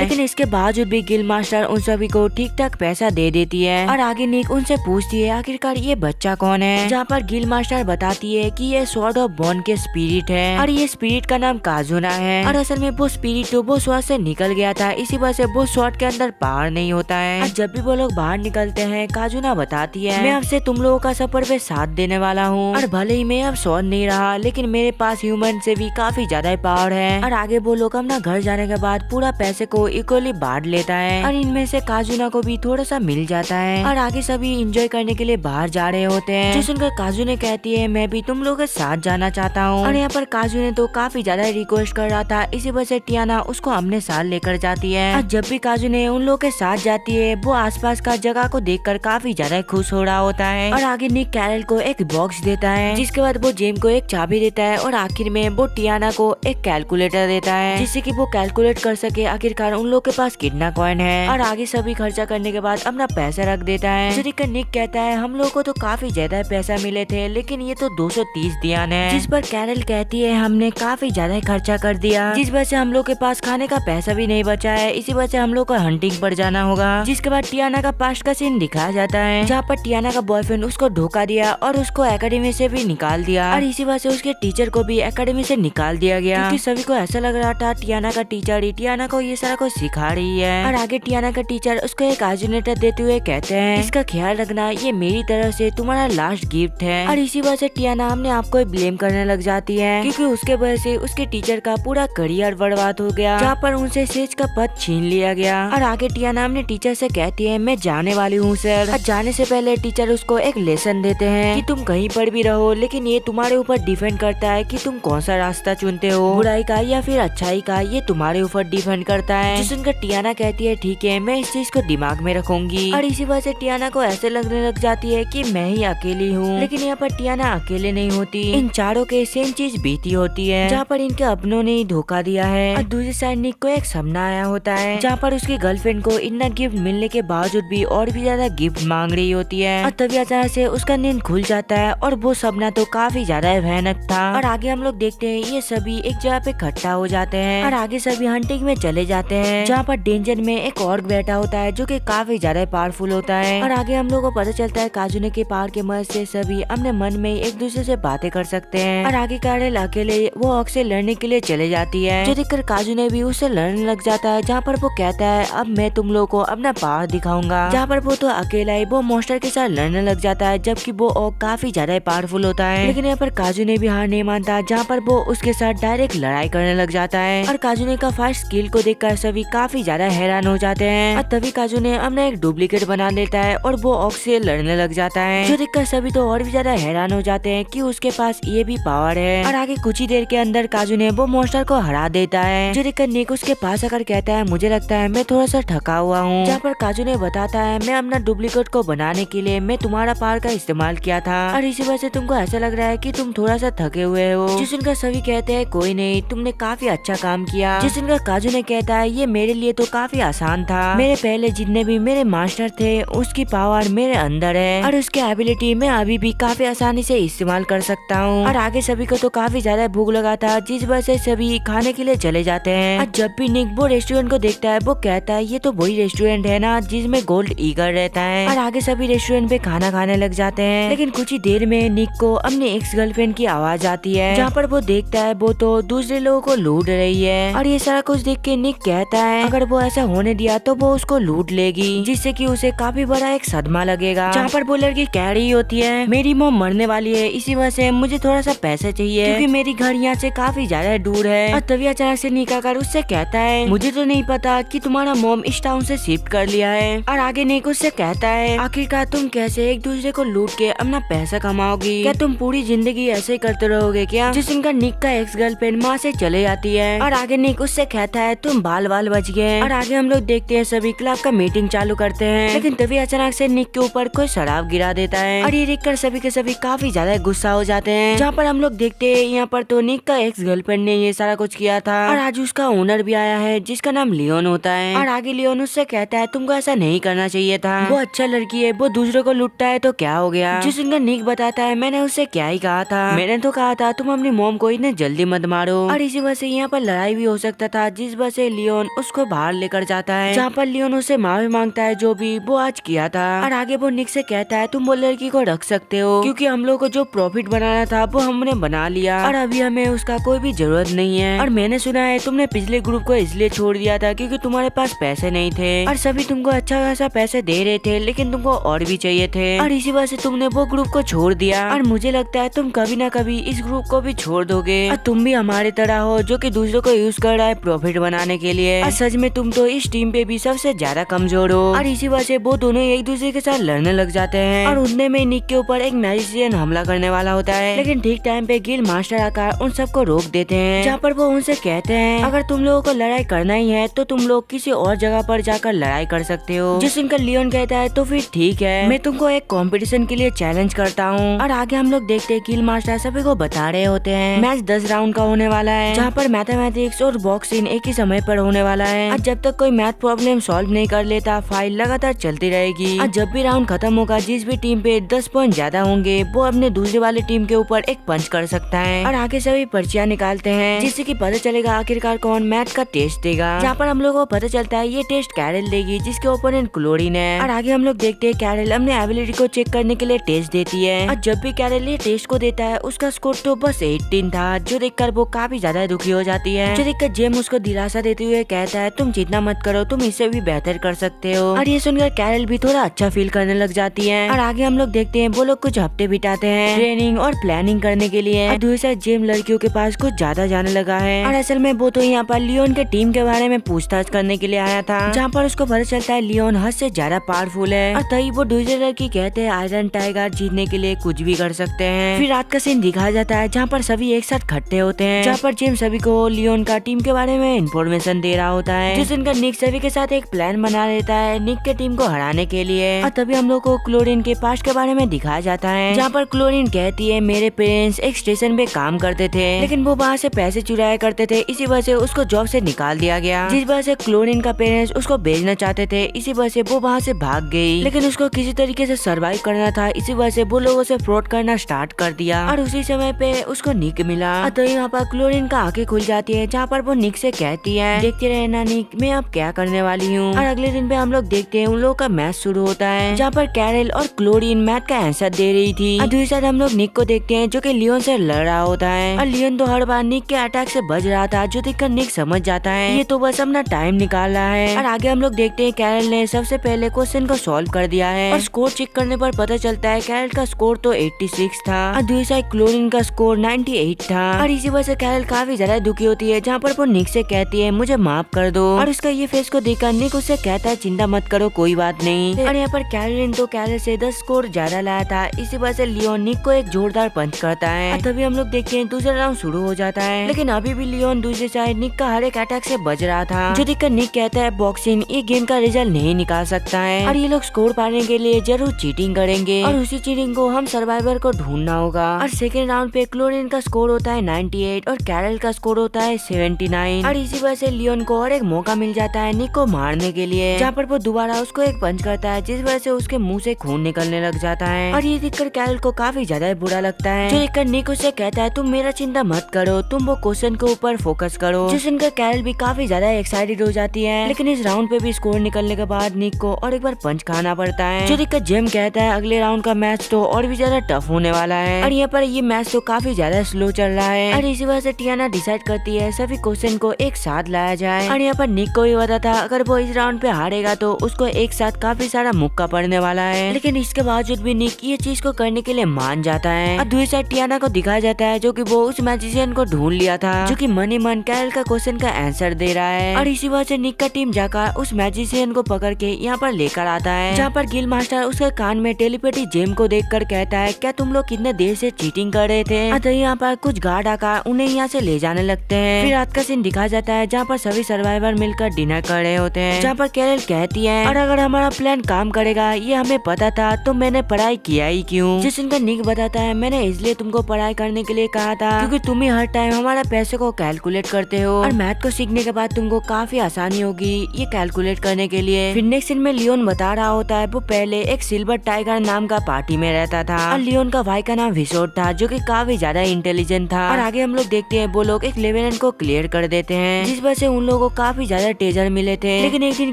लेकिन इसके बावजूद भी गिल मास्टर उन सभी को ठीक ठाक पैसा दे देती है और आगे निक उनसे पूछती है आखिरकार ये बच्चा कौन है, जहाँ पर गिल मास्टर बताती है कि ये स्वॉर्ड ऑफ बॉन के स्पिरिट है और ये स्पिरिट का नाम काजुना है और असल में वो स्पिरिट तो वो स्वॉर्ड से निकल गया था, इसी वजह से वो स्वॉर्ड के अंदर पावर नहीं होता है। और जब भी वो लोग बाहर निकलते हैं काजुना बताती है मैं आपसे तुम लोगों का सफर पे साथ देने वाला हूँ और भले ही मैं अब स्वॉर्ड नहीं रहा लेकिन मेरे पास ह्यूमन से भी काफी ज्यादा पावर है। और आगे वो लोग अपना घर जाने के बाद पूरा पैसे को इक्वली बांट लेता है और इनमें से काजुना को भी थोड़ा सा मिल जाता है और आगे सभी एंजॉय करने के लिए बाहर जा रहे होते हैं। जो सुनकर काजू ने कहती है मैं भी तुम लोगों के साथ जाना चाहता हूँ और यहाँ पर काजू ने तो काफी ज्यादा रिक्वेस्ट कर रहा था, इसी वजह से टियाना उसको अपने साथ लेकर जाती है। और जब भी काजू ने उन लोगों के साथ जाती है वो आसपास का जगह को देखकर काफी ज्यादा खुश हो रहा होता है और आगे निक कैरल को एक बॉक्स देता है जिसके बाद वो जेम को एक चाबी देता है और आखिर में वो टियाना को एक कैलकुलेटर देता है जिससे कि वो कैलकुलेट कर सके आखिरकार उन लोग के पास कितना कॉइन है और आगे सभी खर्चा करने के बाद अपना पैसा रख देता है। जो देखकर निक कहता है हम लोग को तो काफी ज्यादा पैसा मिले थे लेकिन ये तो 230 दियान है, जिस पर कैरल कहती है हमने काफी ज्यादा खर्चा कर दिया जिस वजह से हम लोग के पास खाने का पैसा भी नहीं बचा है, इसी वजह से हम लोग को हंटिंग पर जाना होगा। जिसके बाद टियाना का पास्ट का सीन दिखाया जाता है जहाँ पर टियाना का बॉयफ्रेंड उसको धोखा दिया और उसको एकेडमी से भी निकाल दिया और इसी वजह से उसके टीचर को भी एकेडमी से निकाल दिया गया क्योंकि सभी को ऐसा लग रहा था टियाना का टीचर ही टियाना को ये सारा कुछ सिखा रही है। और आगे टियाना का टीचर उसको एक आर्जुनेटर देते हुए कहते हैं इसका ख्याल रखना, ये मेरी तरफ से तुम्हारा लास्ट गिफ्ट है। और इसी वजह से टियाना अपने आप को ब्लेम करने लग जाती है क्योंकि उसके वजह से उसके टीचर का पूरा करियर बर्बाद हो गया जहाँ पर उनसे सेज का पद छीन लिया गया। और आगे टियाना अपने टीचर से कहती है मैं जाने वाली हूँ सर। और जाने से पहले टीचर उसको एक लेसन देते हैं कि तुम कहीं पर भी रहो लेकिन ये तुम्हारे ऊपर डिपेंड करता है कि तुम कौन सा रास्ता चुनते हो, बुराई का या फिर अच्छाई का, ये तुम्हारे ऊपर डिपेंड करता है। जो सुनकर टियाना कहती है ठीक है मैं इस चीज को दिमाग में रखूंगी। और इसी वजह से टियाना को ऐसे लगने लग जाती है कि मैं ही अकेली हूँ, लेकिन यहाँ पर टियाना अकेले नहीं होती, इन चारों के सेम चीज बीती होती है जहाँ पर इनके अपनों ने धोखा दिया है। और दूसरी साइड निक को एक सपना आया होता है जहाँ पर उसकी गर्लफ्रेंड को इतना गिफ्ट मिलने के बावजूद भी और भी ज्यादा गिफ्ट मांग रही होती है और तभी अचानक से उसका नींद खुल जाता है और वो सपना तो काफी ज्यादा भयानक था। और आगे हम लोग देखते हैं ये सभी एक जगह पे इकट्ठा हो जाते हैं और आगे सभी हंटिंग में चले जाते हैं जहाँ पर डेंजर में एक ऑर्क बैठा होता है जो कि काफी ज्यादा पावरफुल होता है। और आगे हम लोग को पता चलता है काजुने के पावर के मदद से सभी अपने मन में एक दूसरे से बातें कर सकते हैं। और आगे कैरल अकेले वो ऑर्क से लड़ने के लिए चले जाती है जो देखकर काजुने भी उससे लड़ने लग जाता है जहाँ पर वो कहता है अब मैं तुम लोग को अपना पावर दिखाऊंगा, जहाँ पर वो तो अकेला ही वो मॉन्स्टर के साथ लड़ने लग जाता है जबकि वो ऑर्क काफी ज्यादा पावरफुल होता है। लेकिन यहाँ पर काजुने भी हार नहीं मानता जहाँ पर वो उसके साथ डायरेक्ट लड़ाई करने लग जाता है। और काजुने का फास्ट स्किल को देखकर सभी काफी ज्यादा हैरान हो जाते हैं और तभी काजुने अपना एक डुप्लीकेट बना लेता है और वो ऑर्क से लड़ने लग जाता है जो देखकर सभी तो और भी ज्यादा हैरान हो जाते हैं कि उसके पास ये भी पावर है। और आगे कुछ ही देर के अंदर काजुने वो मॉन्स्टर को हरा देता है जो देखकर निक उसके पास आकर कहता है मुझे लगता है मैं थोड़ा सा थका हुआ हूँ, जहाँ पर काजुने बताता है मैं अपना डुप्लीकेट को बनाने के लिए मैं तुम्हारा पावर का इस्तेमाल किया था और इसी वजह से तुमको ऐसा लग रहा है कि तुम थोड़ा सा थके हुए हो। जिस सुनकर सभी कहते हैं कोई नहीं, तुमने काफी अच्छा काम किया। जिस सुनकर काजुने कहता है ये मेरे लिए तो काफी आसान था, मेरे पहले जितने भी मेरे मास्टर थे उसकी पावर मेरे अंदर है और उसकी एबिलिटी मैं अभी भी काफी आसानी से इस्तेमाल कर सकता हूँ। और आगे सभी को तो काफी ज्यादा भूख लगा था जिस वजह से सभी खाने के लिए चले जाते हैं। और जब भी निक वो रेस्टोरेंट को देखता है वो कहता है ये तो वही रेस्टोरेंट है ना जिसमें गोल्ड ईगल रहता है। और आगे सभी रेस्टोरेंट पे खाना खाने लग जाते हैं। लेकिन कुछ ही देर में निक को अपनी एक्स गर्लफ्रेंड की आवाज आती है जहाँ पर वो देखता है वो तो दूसरे लोगों को लूट रही है। और ये सारा कुछ देख के निक कहता है अगर वो ऐसा होने दिया तो वो उसको लूट लेगी जिससे कि उसे काफी बड़ा एक सदमा लगेगा। जहाँ पर वो लड़की कह रही होती है मेरी मॉम मरने वाली है, इसी वजह से मुझे थोड़ा सा पैसे चाहिए क्योंकि मेरी घर यहाँ से काफी ज्यादा दूर है। और तभी अचानक से निक आकर उससे कहता है मुझे तो नहीं पता कि तुम्हारा मॉम इस टाउन से शिफ्ट कर लिया है। और आगे निक उससे कहता है आखिरकार तुम कैसे एक दूसरे को लूट के अपना पैसा कमाओगी, क्या तुम पूरी जिंदगी ऐसे ही करते रहोगे क्या। जिस इनका निक का एक्स गर्लफ्रेंड माँ से चले जाती है और आगे निक उससे कहता है तुम बाल बाल बच गए। और आगे हम लोग देखते हैं सभी क्लब का मीटिंग चालू करते हैं लेकिन तभी अचानक से निक के ऊपर कोई शराब गिरा देता है और ये देखकर सभी के सभी काफी ज्यादा गुस्सा हो जाते हैं। जहाँ पर हम लोग देखते हैं यहाँ पर तो निक का एक्स गर्लफ्रेंड ने ये सारा कुछ किया था और आज उसका ओनर भी आया है जिसका नाम लियोन होता है। और आगे लियोन उससे कहता है तुमको ऐसा नहीं करना चाहिए था, वो अच्छा लड़की है, वो दूसरे को लुटता है तो क्या हो गया। जिस उनका निक बताता है मैंने उससे क्या ही कहा था, मैंने तो कहा था तुम अपनी मॉम बॉम्ब को इतने जल्दी मत मारो। और इसी वजह से यहाँ पर लड़ाई भी हो सकता था, जिस वजह से लियोन उसको बाहर लेकर जाता है, जहाँ पर लियोन उसे माफी मांगता है जो भी वो आज किया था। और आगे वो निक से कहता है तुम वो लड़की को रख सकते हो, क्योंकि हम लोग को जो प्रॉफिट बनाना था वो हमने बना लिया और अभी हमें उसका कोई भी जरूरत नहीं है। और मैंने सुना है तुमने पिछले ग्रुप को इसलिए छोड़ दिया था क्योंकि तुम्हारे पास पैसे नहीं थे और सभी तुमको अच्छा खासा पैसे दे रहे थे, लेकिन तुमको और भी चाहिए थे और इसी वजह से तुमने वो ग्रुप को छोड़ दिया। और मुझे लगता है तुम कभी ना कभी इस ग्रुप को भी छोड़ दोगे और तुम भी हमारे तरह हो जो कि दूसरों को यूज कर रहा है प्रॉफिट बनाने के लिए। और सच में तुम तो इस टीम पे भी सबसे ज्यादा कमजोर हो। और इसी वजह से वो दोनों एक दूसरे के साथ लड़ने लग जाते हैं और उतने में निक के ऊपर एक मैजिशियन हमला करने वाला होता है, लेकिन ठीक टाइम पे गिल मास्टर आकर उन सबको रोक देते हैं, जहाँ पर वो उनसे कहते हैं अगर तुम लोगों को लड़ाई करना ही है तो तुम लोग किसी और जगह पर जाकर लड़ाई कर सकते हो। जिस सुनकर लियोन कहता है तो फिर ठीक है, मैं तुमको एक कंपटीशन के लिए चैलेंज करता हूँ। और आगे हम लोग देखते हैं गिल मास्टर सभी को बता रहे होते हैं मैच 10 राउंड का होने वाला है, जहाँ पर मैथमेटिक्स और बॉक्सिंग एक ही समय पर होने वाला है। और जब तक कोई मैथ प्रॉब्लम सॉल्व नहीं कर लेता फाइल लगातार चलती रहेगी। और जब भी राउंड खत्म होगा जिस भी टीम पे 10 पॉइंट ज्यादा होंगे वो अपने दूसरे वाले टीम के ऊपर एक पंच कर सकता है। और आगे सभी पर्चियां निकालते हैं जिससे कि पता चलेगा आखिरकार कौन मैथ का टेस्ट देगा, जहाँ पर हम लोग को पता चलता है ये टेस्ट कैरल देगी जिसके ओपोनेंट क्लोरीन है। और आगे हम लोग देखते हैं कैरल अपने एबिलिटी को चेक करने के लिए टेस्ट देती है और जब भी कैरल ये टेस्ट को देता है उसका स्कोर तो बस 18 था, जो देखकर वो काफी ज्यादा दुखी हो जाती है। जो देखकर जेम उसको दिलासा देते हुए कहता है तुम चिंता मत करो, तुम इससे भी बेहतर कर सकते हो। और ये सुनकर कैरल भी थोड़ा अच्छा फील करने लग जाती है। और आगे हम लोग देखते हैं वो लोग कुछ हफ्ते बिताते हैं ट्रेनिंग और प्लानिंग करने के लिए। और दूसरा जेम लड़कियों के पास कुछ ज्यादा जाने लगा है और असल में वो तो यहाँ पर लियोन के टीम के बारे में पूछताछ करने के लिए आया था, जहाँ पर उसको पता चलता है लियोन हद से ज्यादा पावरफुल है। और तभी वो दूसरे लड़की कहते हैं आयरन टाइगर जीतने के लिए कुछ भी कर सकते हैं। फिर रात का सीन दिखाया जाता है जहाँ पर सभी एक साथ इकट्ठे होते हैं, जहाँ पर जेम सभी को लियोन का टीम के बारे में इंफॉर्मेशन दे रहा होता है, जिस दिन का निक सभी के साथ एक प्लान बना लेता है निक के टीम को हराने के लिए। और तभी हम लोग को क्लोरीन के पास्ट के बारे में दिखाया जाता है, जहाँ पर क्लोरीन कहती है मेरे पेरेंट्स एक स्टेशन पे काम करते थे लेकिन वो वहाँ से पैसे चुराया करते थे, इसी वजह से उसको जॉब से निकाल दिया गया, जिस वजह से क्लोरीन का पेरेंट्स उसको भेजना चाहते थे, इसी वजह से वो वहाँ से भाग गई। लेकिन उसको किसी तरीके से सरवाइव करना था, इसी वजह से वो लोगों से फ्रॉड करना स्टार्ट कर दिया। और उसी समय पे उसको निक मिला। तो यहाँ पर क्लोरीन का आंखें खुल जाती है, जहाँ पर वो निक से कहती है देखते रहना निक, मैं अब क्या करने वाली हूँ। और अगले दिन पे हम लोग देखते हैं उन लोगों का मैच शुरू होता है, जहाँ पर कैरल और क्लोरीन मैथ का आंसर दे रही थी। और दूसरी साइड हम लोग निक को देखते हैं जो कि लियोन से लड़ रहा होता है और लियोन तो हर बार निक के अटैक से बच रहा था, जो देखकर निक समझ जाता है ये तो बस अपना टाइम निकाल रहा है। और आगे हम लोग देखते हैं कैरल ने सबसे पहले क्वेश्चन को सॉल्व कर दिया है और स्कोर चेक करने पर पता चलता है कैरल का स्कोर तो 86 था और दूसरी साइड क्लोरीन का स्कोर 98 था। और इसी वजह से कैरल काफी ज्यादा दुखी होती है, जहाँ पर वो निक से कहती है मुझे माफ कर दो। और उसका ये फेस को देखकर निक उससे कहता है चिंता मत करो कोई बात नहीं। और यहाँ पर कैरल तो कैरल से 10 स्कोर ज्यादा लाया था, इसी वजह से लियोन निक को एक जोरदार पंच करता है। तभी हम लोग देखते हैं दूसरा राउंड शुरू हो जाता है, लेकिन अभी भी लियोन दूसरी साइड निक का हर एक अटैक से बच रहा था, जो देखकर निक कहता है बॉक्सिंग ये गेम का रिजल्ट नहीं निकाल सकता है और ये लोग स्कोर पाने के लिए जरूर चीटिंग करेंगे और उसी चीटिंग को हम सर्वाइवर को ढूंढना होगा। और सेकेंड राउंड पे क्लोरीन का स्कोर होता है 98 और कैरल का स्कोर होता है 79 और इसी वजह से लियोन को और एक मौका मिल जाता है निक को मारने के लिए, जहाँ पर वो दोबारा उसको एक पंच करता है, जिस वजह से उसके मुंह से खून निकलने लग जाता है। और ये देखकर कैरल को काफी ज्यादा बुरा लगता है, जो देखकर निक उसे कहता है तुम मेरा चिंता मत करो, तुम वो क्वेश्चन के ऊपर फोकस करो, जिस सुनकर कैरल भी काफी ज्यादा एक्साइटेड हो जाती है। लेकिन इस राउंड पे भी स्कोर निकलने के बाद निक को और एक बार पंच खाना पड़ता है, जो देखकर जेम कहता है अगले राउंड का मैच तो और भी ज्यादा टफ होने वाला है। और यहाँ पर ये मैच तो काफी ज्यादा स्लो चल रहा है और इसी वजह से टियाना डिसाइड करती है सभी क्वेश्चन को एक साथ लाया जाए। और यहाँ पर निक को भी पता था अगर वो इस राउंड पे हारेगा तो उसको एक साथ काफी सारा मुक्का पड़ने वाला है, लेकिन इसके बावजूद भी निक ये चीज को करने के लिए मान जाता है। और दूसरी साइड टियाना को दिखाया जाता है जो कि वो उस मैजिशियन को ढूंढ लिया था, जो कि मन ही मन कैरल का क्वेश्चन का आंसर दे रहा है। और इसी वजह से निक का टीम जाकर उस मैजिशियन को पकड़ के यहाँ पर लेकर आता है, जहाँ पर गिल मास्टर उसके कान में टेलीपैथी जेम को देखकर कहता है क्या तुम लोग कितने देर से चीटिंग कर रहे थे। तो यहाँ पर कुछ गार्ड आकर उन्हें यहाँ से ले जाने लगते हैं। फिर रात का सीन दिखाया जाता है जहाँ पर सभी सर्वाइवर मिलकर डिनर कर रहे होते हैं, जहाँ पर कैरल कहती है और अगर हमारा प्लान काम करेगा ये हमें पता था तो मैंने पढ़ाई किया ही क्यों। जिस इनका निक बताता है मैंने इसलिए तुमको पढ़ाई करने के लिए कहा था क्योंकि तुम ही हर टाइम हमारे पैसे को कैलकुलेट करते हो और मैथ को सीखने के बाद तुमको काफी आसानी होगी ये कैलकुलेट करने के लिए। फिर नेक्स्ट सीन में लियोन बता रहा होता है वो पहले एक सिल्वर टाइगर नाम का पार्टी में रहता था और लियोन का भाई का नाम विशोट था, जो कि काफी ज्यादा इंटेलिजेंट इंटेलिजेंट था। और आगे हम लोग देखते हैं वो लोग एक लेवेंट को क्लियर कर देते हैं, जिस वजह से उन लोगों को काफी ज्यादा ट्रेजर मिले थे। लेकिन एक दिन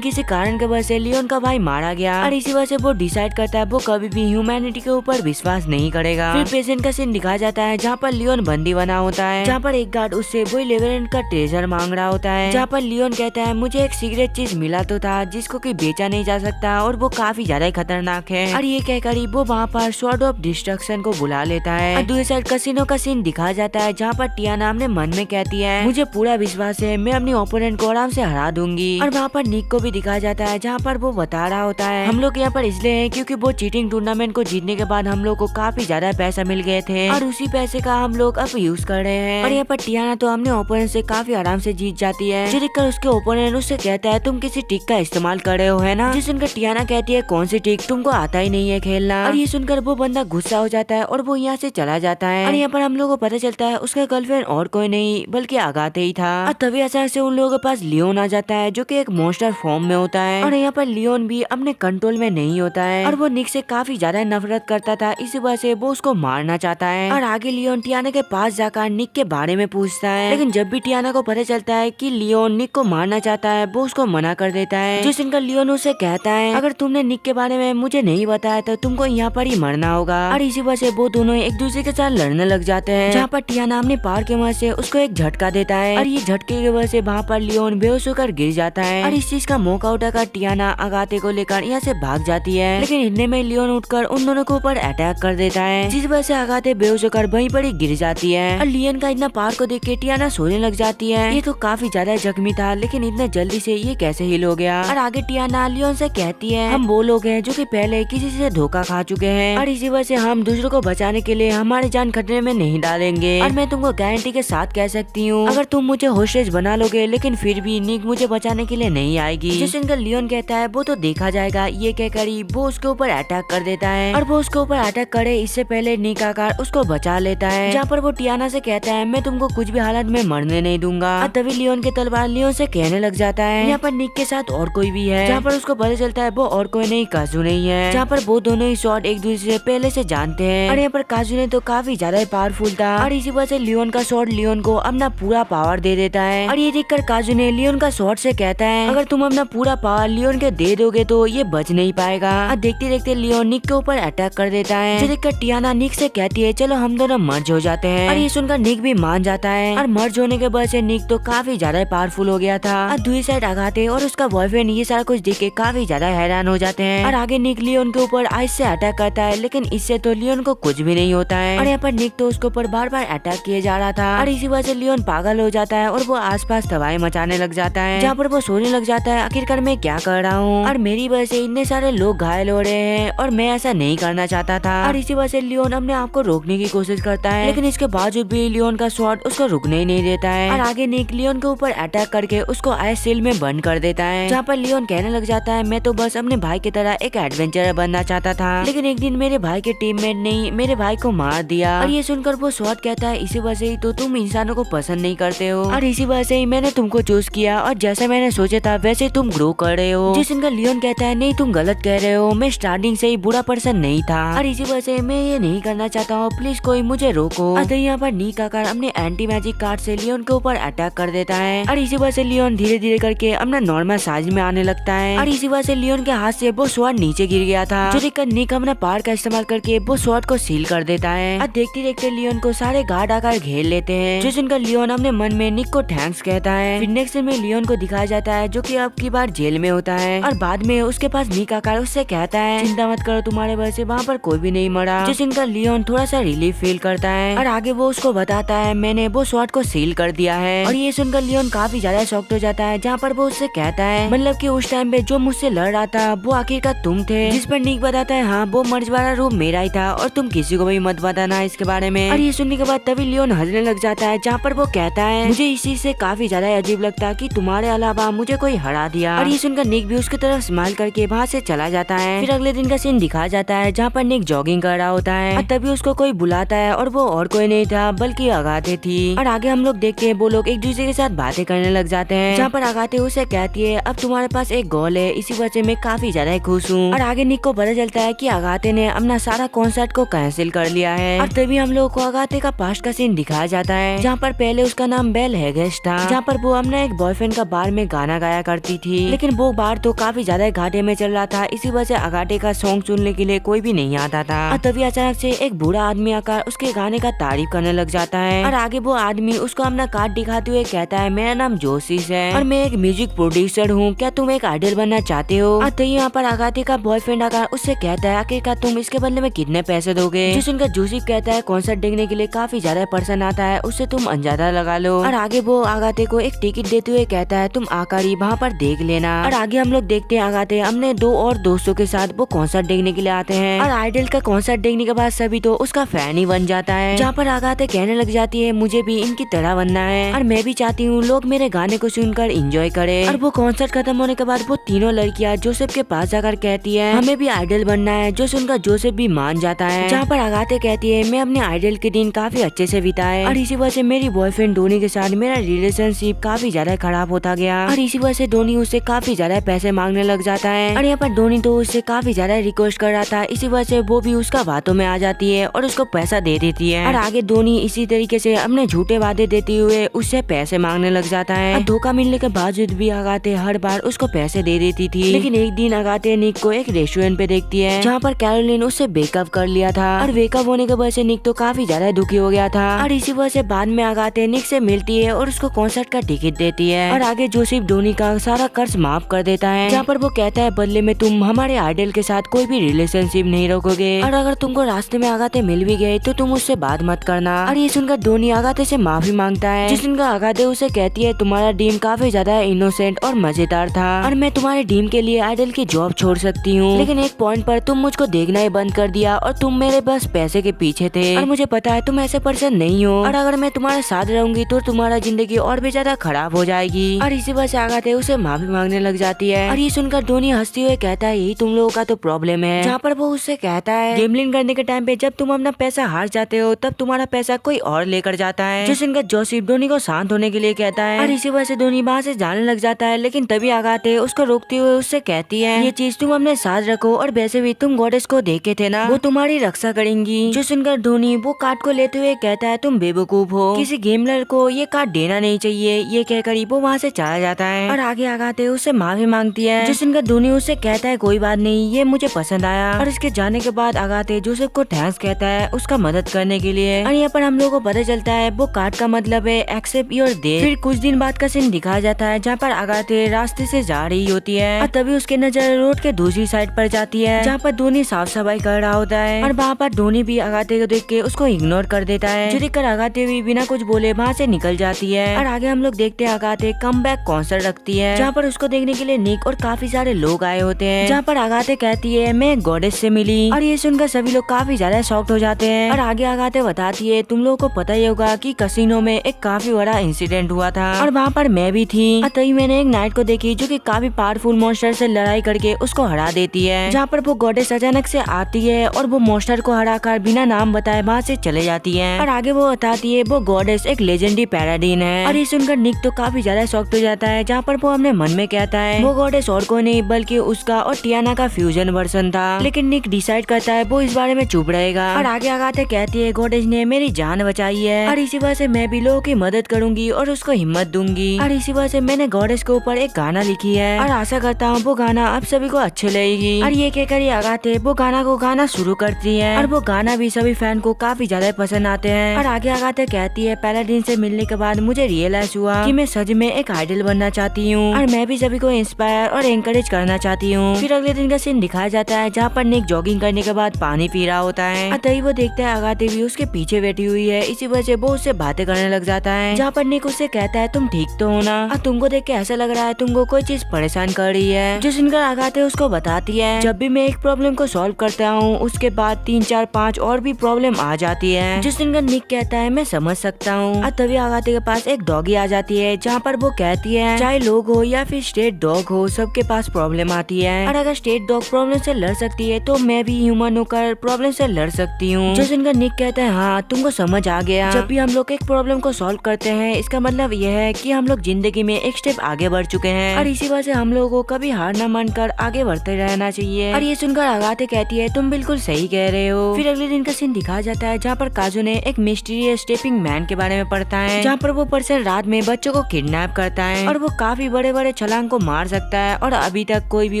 किसी कारण की वजह से लियोन का भाई मारा गया और इसी वजह से वो डिसाइड करता है वो कभी भी ह्यूमैनिटी के ऊपर विश्वास नहीं करेगा। फिर पेशेंट का सीन दिखाया जाता है जहाँ पर लियोन बंदी बना होता है, जहाँ पर एक गार्ड उससे वही लेवेंट का ट्रेजर मांग रहा होता है, जहाँ पर लियोन कहता है मुझे एक सीक्रेट चीज मिला तो था जिसको कि बेचा नहीं जा सकता और वो काफी ज्यादा खतरनाक है। और ये कहकर ही वो वहाँ पर स्वॉर्ड ऑफ डिस्ट्रक्शन को बुला लेता है। और दूसरी साइड कसिनो का सीन दिखाया जाता है जहाँ पर टियाना अपने मन में कहती है मुझे पूरा विश्वास है मैं अपनी ओपोनेंट को आराम से हरा दूंगी। और वहाँ पर निक को भी दिखाया जाता है जहाँ पर वो बता रहा होता है हम लोग यहाँ पर इसलिए हैं क्योंकि वो चीटिंग टूर्नामेंट को जीतने के बाद हम लोग को काफी ज्यादा पैसा मिल गए थे और उसी पैसे का हम लोग अब यूज कर रहे हैं। और यहाँ पर टियाना तो अपने ओपोनेंट से काफी आराम से जीत जाती है, जो देखकर उसके ओपोनेंट उससे कहता है तुम किसी ट्रिक का इस्तेमाल कर रहे हो है ना। जो सुनकर टियाना कहती है कौन सी ट्रिक, तुमको आता ही नहीं है खेलना। और ये सुनकर वो बंदा गुस्सा हो जाता है और वो यहाँ से चला जाता है। और यहाँ पर हम लोग को पता चलता है उसका गर्लफ्रेंड और कोई नहीं बल्कि आगाते ही था। और तभी अचानक से उन लोगों के पास लियोन आ जाता है जो कि एक मॉन्स्टर फॉर्म में होता है। और यहाँ पर लियोन भी अपने कंट्रोल में नहीं होता है और वो निक से काफी ज्यादा नफरत करता था, इसी वजह से वो उसको मारना चाहता है। और आगे लियोन टियाना के पास जाकर निक के बारे में पूछता है, लेकिन जब भी टियाना को पता चलता है कि लियोन निक को मारना चाहता है वो उसको मना कर देता है। जिस दिन का लियोन उसे कहता है अगर तुमने निक के बारे में मुझे नहीं बताया तो तुमको यहाँ पर ही मरना होगा। और इसी वजह से वो दोनों एक दूसरे के साथ लड़ने लग जाते हैं, जहाँ पर टियाना अपने पावर के मदद से उसको एक झटका देता है और ये झटके की वजह से वहाँ पर लियोन बेहोश होकर गिर जाता है। और इस चीज का मौका उठाकर टियाना आगाते को लेकर यहाँ से भाग जाती है, लेकिन इतने में लियोन उठकर उन दोनों के ऊपर अटैक कर देता है, जिस वजह से आगाते बेहोश होकर वहीं पर ही गिर जाती है। और लियोन का इतना पावर को देख के टियाना सोने लग जाती है। ये तो काफी ज्यादा जख्मी था लेकिन इतने जल्दी से ये कैसे हील हो गया। और आगे टियाना लियोन से कहती है हम वो लोग हैं जो कि पहले किसी से धोखा खा चुके हैं और इसी वजह से हम दूसरों को बचाने के लिए हमारी जान खतरे में नहीं डालेंगे। और मैं तुमको गारंटी के साथ कह सकती हूँ अगर तुम मुझे होस्टेज बना लोगे लेकिन फिर भी निक मुझे बचाने के लिए नहीं आएगी। जिस दिन लियोन कहता है वो तो देखा जाएगा, ये कहकर ही वो उसके ऊपर अटैक कर देता है और वो उसके ऊपर अटैक करे इससे पहले निक आकर उसको बचा लेता है, जहाँ पर वो टियाना से कहता है मैं तुमको कुछ भी हालत में मरने नहीं दूंगा। और तभी लियोन के तलवार लियोन से कहने लग जाता है यहाँ पर निक के साथ और कोई भी है, जहाँ पर उसको पता चलता है वो और कोई नहीं काजू नहीं है, जहाँ पर वो दोनों ही शॉट एक दूसरे से पहले से जानते हैं। और यहाँ पर काजू ने तो काफी ज्यादा पावरफुल था और इसी वजह से लियोन का शॉट लियोन को अपना पूरा पावर दे देता है। और ये देखकर काजू ने लियोन का शॉट से कहता है अगर तुम अपना पूरा पावर लियोन के दे दोगे तो ये बच नहीं पाएगा। और देखते देखते लियोन निक के ऊपर अटैक कर देता है, जो देखकर टियाना निक से कहती है चलो हम दोनों मर्ज हो जाते हैं। और ये सुनकर निक भी मान जाता है और मर्ज होने के बाद से निक तो काफी ज्यादा पावरफुल हो गया था। और दूसरी साइड आगाते और उसका बॉयफ्रेंड ये सारा कुछ देख के काफी ज्यादा हैरान हो जाते हैं। और आगे निक लियोन के ऊपर आइस से अटैक करता है, लेकिन इससे तो लियोन को कुछ भी नहीं होता है। और यहाँ पर निक तो उसके ऊपर बार बार अटैक किए जा रहा था और इसी वजह से लियोन पागल हो जाता है और वो आसपास तबाही मचाने लग जाता है, जहाँ पर वो सोने लग जाता है आखिरकार मैं क्या कर रहा हूँ और मेरी वजह से इतने सारे लोग घायल हो रहे हैं और मैं ऐसा नहीं करना चाहता था। और इसी वजह से लियोन अपने आप को रोकने की कोशिश करता है, लेकिन इसके बावजूद भी लियोन का स्वॉर्ड उसको रुकने ही नहीं देता है। और आगे निक लियोन के ऊपर अटैक करके उसको आइस सील में बंद कर देता है, जहाँ पर लियोन कहने लग जाता है मैं तो बस अपने भाई की तरह एक एडवेंचरर बनना चाहता था, लेकिन एक दिन मेरे भाई के टीममेट ने मेरे भाई को मार दिया। और ये सुनकर वो स्वॉर्ड कहता है इसी वजह से ही तो तुम इंसानों को पसंद नहीं करते हो और इसी वजह से ही मैंने तुमको चूज किया और जैसा मैंने सोचा था वैसे तुम ग्रो कर रहे हो। जिस इनका लियोन कहता है नहीं तुम गलत कह रहे हो, मैं स्टार्टिंग से ही बुरा पर्सन नहीं था और इसी वजह से मैं ये नहीं करना चाहता हूँ, प्लीज कोई मुझे रोको। और यहाँ पर निक आकर अपने एंटी मैजिक कार्ड से लियोन के ऊपर अटैक कर देता है और इसी वजह से लियोन धीरे धीरे करके अपना नॉर्मल साइज में आने लगता है। और इसी वजह से लियोन के हाथ से वो स्वॉर्ड नीचे गिर गया था, जो देखकर निक अपना पावर का इस्तेमाल करके वो स्वॉर्ड को सील कर देता है। और देखते देखते लियोन को सारे गार्ड आकर घेर लेते हैं, जिस उनका लियोन अपने मन में निक को थैंक्स कहता है। फिर नेक्स्ट में लियोन को दिखाया जाता है जो कि अब की बार जेल में होता है और बाद में उसके पास निक आकर उससे कहता है चिंता मत करो तुम्हारे वजह से वहाँ पर कोई भी नहीं मरा, जिस इनका लियोन थोड़ा सा रिलीफ फील करता है और आगे वो उसको बताता है मैंने वो स्वॉर्ड को सील कर दिया है। और ये सुनकर लियोन काफी ज्यादा शॉक्ड हो जाता है, जहाँ पर वो उससे कहता है मतलब कि उस टाइम पे जो मुझसे लड़ रहा था वो आखिरकार तुम थे। जिस पर निक बताता है हाँ वो मर्ज वाला रूम मेरा ही था और तुम किसी को भी मत बताना इसके बारे में। और ये सुनने के बाद तभी लियोन हंसने लग जाता है, जहाँ पर वो कहता है मुझे इस चीज से काफी ज्यादा अजीब लगता कि तुम्हारे अलावा मुझे कोई हरा दिया। और ये सुनकर निक भी उसकी तरफ स्माइल करके वहाँ से चला जाता है। फिर अगले दिन का सीन दिखाया जाता है जहाँ पर निक जॉगिंग कर रहा होता है और तभी उसको कोई बुलाता है और वो और कोई नहीं था बल्कि आगाते थी। और आगे हम लोग देखते हैं वो लोग एक दूसरे के साथ बातें करने लग जाते हैं, जहाँ पर आगाते उसे कहती है अब तुम्हारे पास एक गोल है, इसी वजह से मैं काफी ज्यादा खुश हूँ। और आगे निक को पता चलता है कि आगाते ने अपना सारा कॉन्सर्ट को कैंसिल कर लिया है और तभी हम लोग को आगाते आगाते का पास्ट का सीन दिखाया जाता है, जहाँ पर पहले उसका नाम बेल हेगेस था, जहाँ पर वो अपना एक बॉयफ्रेंड का बार में गाना गाया करती थी। लेकिन वो बार तो काफी ज्यादा घाटे में चल रहा था, इसी वजह से आगाते का सॉन्ग सुनने के लिए कोई भी नहीं आता था। और तभी अचानक से एक बूढ़ा आदमी आकर उसके गाने का तारीफ करने लग जाता है और आगे वो आदमी उसको अपना कार्ड दिखाते हुए कहता है, मेरा नाम जोशीस है और मैं एक म्यूजिक प्रोड्यूसर हूँ, क्या तुम एक आइडल बनना चाहते हो? और तो यहाँ पर आगाते का बॉयफ्रेंड आकर उससे कहता है, आखिरकार तुम इसके बदले में कितने पैसे दोगे? जिस उनका जोशिफ कहता है, कॉन्सर्ट देखने के लिए काफी ज्यादा पर्सन आता है, उससे तुम अंदाजा लगा लो। और आगे वो आगाते को एक टिकट देते हुए कहता है, तुम आकर ही वहाँ पर देख लेना। और आगे हम लोग देखते हैं आगाते अपने 2 और दोस्तों के साथ वो कॉन्सर्ट देखने के लिए आते हैं और आइडल का कॉन्सर्ट देखने के बाद सभी तो उसका फैन ही बन जाता है, जहाँ पर आगाते कहने लग जाती है, मुझे भी इनकी तरह बनना है और मैं भी चाहती हूँ लोग मेरे गाने को सुनकर एंजॉय करें। और वो कॉन्सर्ट खत्म होने के बाद वो तीनों लड़कियाँ जोसेफ के पास जाकर कहती है, हमें भी आइडल बनना है, जो सुनकर जोसेफ भी मान जाता है, जहाँ पर आगाते कहती है, मैं अपने आइडल के दिन काफी अच्छे से बिताए और इसी वजह से मेरी बॉयफ्रेंड डोनी के साथ मेरा रिलेशनशिप काफी ज्यादा खराब होता गया और इसी वजह से डोनी उससे काफी ज्यादा पैसे मांगने लग जाता है। और यहाँ पर डोनी तो उससे काफी ज्यादा रिक्वेस्ट कर रहा था, इसी वजह से वो भी उसका बातों में आ जाती है और उसको पैसा दे देती है। और आगे डोनी इसी तरीके से अपने झूठे वादे देते हुए उससे पैसे मांगने लग जाता है और धोखा मिलने के बावजूद भी आगाते हर बार उसको पैसे दे देती थी। लेकिन एक दिन आगाते निक को एक रेस्टोरेंट पे देखती है, जहाँ पर कैरोलिन उससे ब्रेकअप कर लिया था और ब्रेकअप होने की वजह से निक तो काफी ज्यादा दुखी हो गया था और इसी वजह से बाद में आगाते निक से मिलती है और उसको कॉन्सर्ट का टिकट देती है और आगे जोसेफ डोनी का सारा कर्ज माफ कर देता है, जहाँ पर वो कहता है, बदले में तुम हमारे आइडल के साथ कोई भी रिलेशनशिप नहीं रखोगे और अगर तुमको रास्ते में आगाते मिल भी गए तो तुम उससे बात मत करना। और ये सुनकर डोनी आगाते से माफी मांगता है, जिस दिन आगाते उसे कहती है, तुम्हारा ड्रीम काफी ज्यादा इनोसेंट और मजेदार था और मैं तुम्हारे ड्रीम के लिए आइडल की जॉब छोड़ सकती हूँ, लेकिन एक पॉइंट पर तुम मुझको देखना ही बंद कर दिया और तुम मेरे बस पैसे के पीछे थे और मुझे पता है तुम ऐसे पर्सन नहीं हो और अगर मैं तुम्हारे साथ रहूंगी तो तुम्हारा जिंदगी और भी ज्यादा खराब हो जाएगी। और इसी वजह से आगाते उसे माफी मांगने लग जाती है और ये सुनकर डोनी हंसते हुए कहता है, यही तुम लोगों का तो प्रॉब्लम है, जहाँ पर वो उससे कहता है, गेमलिंग करने के टाइम पे जब तुम अपना पैसा हार जाते हो तब तुम्हारा पैसा कोई और लेकर जाता है। जिस दिन जोसेफ डोनी को शांत होने के लिए कहता है और इसी वजह से डोनी वहाँ से जाने लग जाता है, लेकिन तभी आगाते उसको रोकते हुए उससे कहती है, ये चीज तुम अपने साथ रखो और वैसे भी तुम गॉडेस को देखे थे ना, वो तुम्हारी रक्षा करेंगी। जो सुनकर डोनी वो कार्ड को लेते हुए कहता है, तुम बेवकूफ हो, किसी गेमलर को ये कार्ड देना नहीं चाहिए। ये कहकर वो वहाँ से चला जाता है और आगे आगाते उससे माफी मांगती है, जिस सुनकर डोनी उससे कहता है, कोई बात नहीं, ये मुझे पसंद आया। और इसके जाने के बाद आगाते जोसेफ को थैंक्स कहता है उसका मदद करने के लिए। और यहाँ पर हम लोगों को पता चलता है वो कार्ड का मतलब है एक्सेप्ट योर डेथ। फिर कुछ दिन बाद का सीन दिखाया जाता है, जहाँ पर आगाते रास्ते से जा रही होती है और तभी उसके नजर रोड के दूसरी साइड पर जाती है, जहाँ पर डोनी साफ सफाई कर रहा होता है और वहाँ पर डोनी भी आगाते को देख के उसको इग्नोर कर देता है, जो देखकर आगाते भी बिना कुछ बोले वहाँ से निकल जाती है। और आगे हम लोग देखते हैं आगाते कम बैक कॉन्सर्ट रखती है, जहाँ पर उसको देखने के लिए निक और काफी सारे लोग आए होते हैं, जहाँ पर आगाते कहती है, मैं गॉडेस से मिली। और ये सुनकर सभी लोग काफी ज्यादा शॉक्ड हो जाते हैं। और आगे आगाते बताती है, तुम लोगों को पता ही होगा कि कसिनो में एक काफी बड़ा इंसिडेंट हुआ था और वहाँ पर मैं भी थी। तभी मैंने एक नाइट को देखी जो कि काफी पावरफुल मॉन्स्टर से लड़ाई करके उसको हरा देती है, जहाँ पर वो गॉडेस अचानक से आती है और वो मॉन्स्टर को हराकर बिना नाम बताए वहाँ से चले जाती है। और आगे वो बताती है वो गॉडेस एक लेजेंडरी पैराडीन है। और ये सुनकर निक तो काफी ज्यादा शॉक्ड हो जाता है, जहाँ पर वो अपने मन में कहता है वो गॉडेस और कोई नहीं बल्कि उसका और टियाना का फ्यूजन वर्जन था। लेकिन निक डिसाइड करता है वो इस बारे में चुप रहेगा। और आगे आगाते कहती है, गॉडेस ने मेरी जान बचाई है और इसी वजह से मैं भी लोगों की मदद करूंगी और उसको हिम्मत दूंगी। और इसी वजह से मैंने गॉडेस के ऊपर एक गाना लिखी है और आशा करता हूँ वो गाना आप सभी को अच्छे लगेगी। और ये कहकर आगाते वो गाना को गाना शुरू करती है और वो गाना भी सभी फैन को काफी ज्यादा पसंद आते हैं। और आगे आगाते कहती है, पैलाडिन से मिलने के बाद मुझे रियलाइज हुआ कि मैं सच में एक आइडल बनना चाहती हूँ और मैं भी सभी को इंस्पायर और एनकरेज करना चाहती हूँ। फिर अगले दिन का सीन दिखाया जाता है, जहाँ पर निक जॉगिंग करने के बाद पानी पी रहा होता है और तभी वो देखता है आगाते भी उसके पीछे बैठी हुई है, इसी वजह से वो उससे बातें करने लग जाता है, जहाँ पर निक उससे कहता है, तुम ठीक तो हो ना, और तुमको देख के ऐसा लग रहा है तुमको कोई चीज परेशान कर रही है। जो सुनकर आगाते उसको बताती है, जब भी मैं एक प्रॉब्लम को सॉल्व करता हूँ उसके बाद 3 4 5 और भी प्रॉब्लम आ जाती है। जिस दिन का निक कहता है, मैं समझ सकता हूँ। और तभी आगाते के पास एक डॉगी आ जाती है, जहाँ पर वो कहती है, चाहे लोग हो या फिर स्ट्रेट डॉग हो, सबके पास प्रॉब्लम आती है और अगर स्ट्रेट डॉग प्रॉब्लम से लड़ सकती है तो मैं भी ह्यूमन होकर प्रॉब्लम से लड़ सकती हूँ। जिस दिन का निक कहता है, हाँ तुमको समझ आ गया। जब भी हम लोग एक प्रॉब्लम को सॉल्व करते हैं इसका मतलब यह है कि हम लोग जिंदगी में एक स्टेप आगे बढ़ चुके हैं और इसी वजह से हम लोगों को कभी हार न मानकर आगे बढ़ते रहना चाहिए। और ये सुनकर आगाते कहती है, तुम बिल्कुल सही कह रहे हो। फिर अगले दिन का सीन दिखाया जाता है, जहाँ पर काजू ने एक मिस्टीरियस स्टेपिंग मैन के बारे में पढ़ता है, जहाँ पर वो पर्सन रात में बच्चों को किडनैप करता है और वो काफी बड़े बड़े छलांग को मार सकता है और अभी तक कोई भी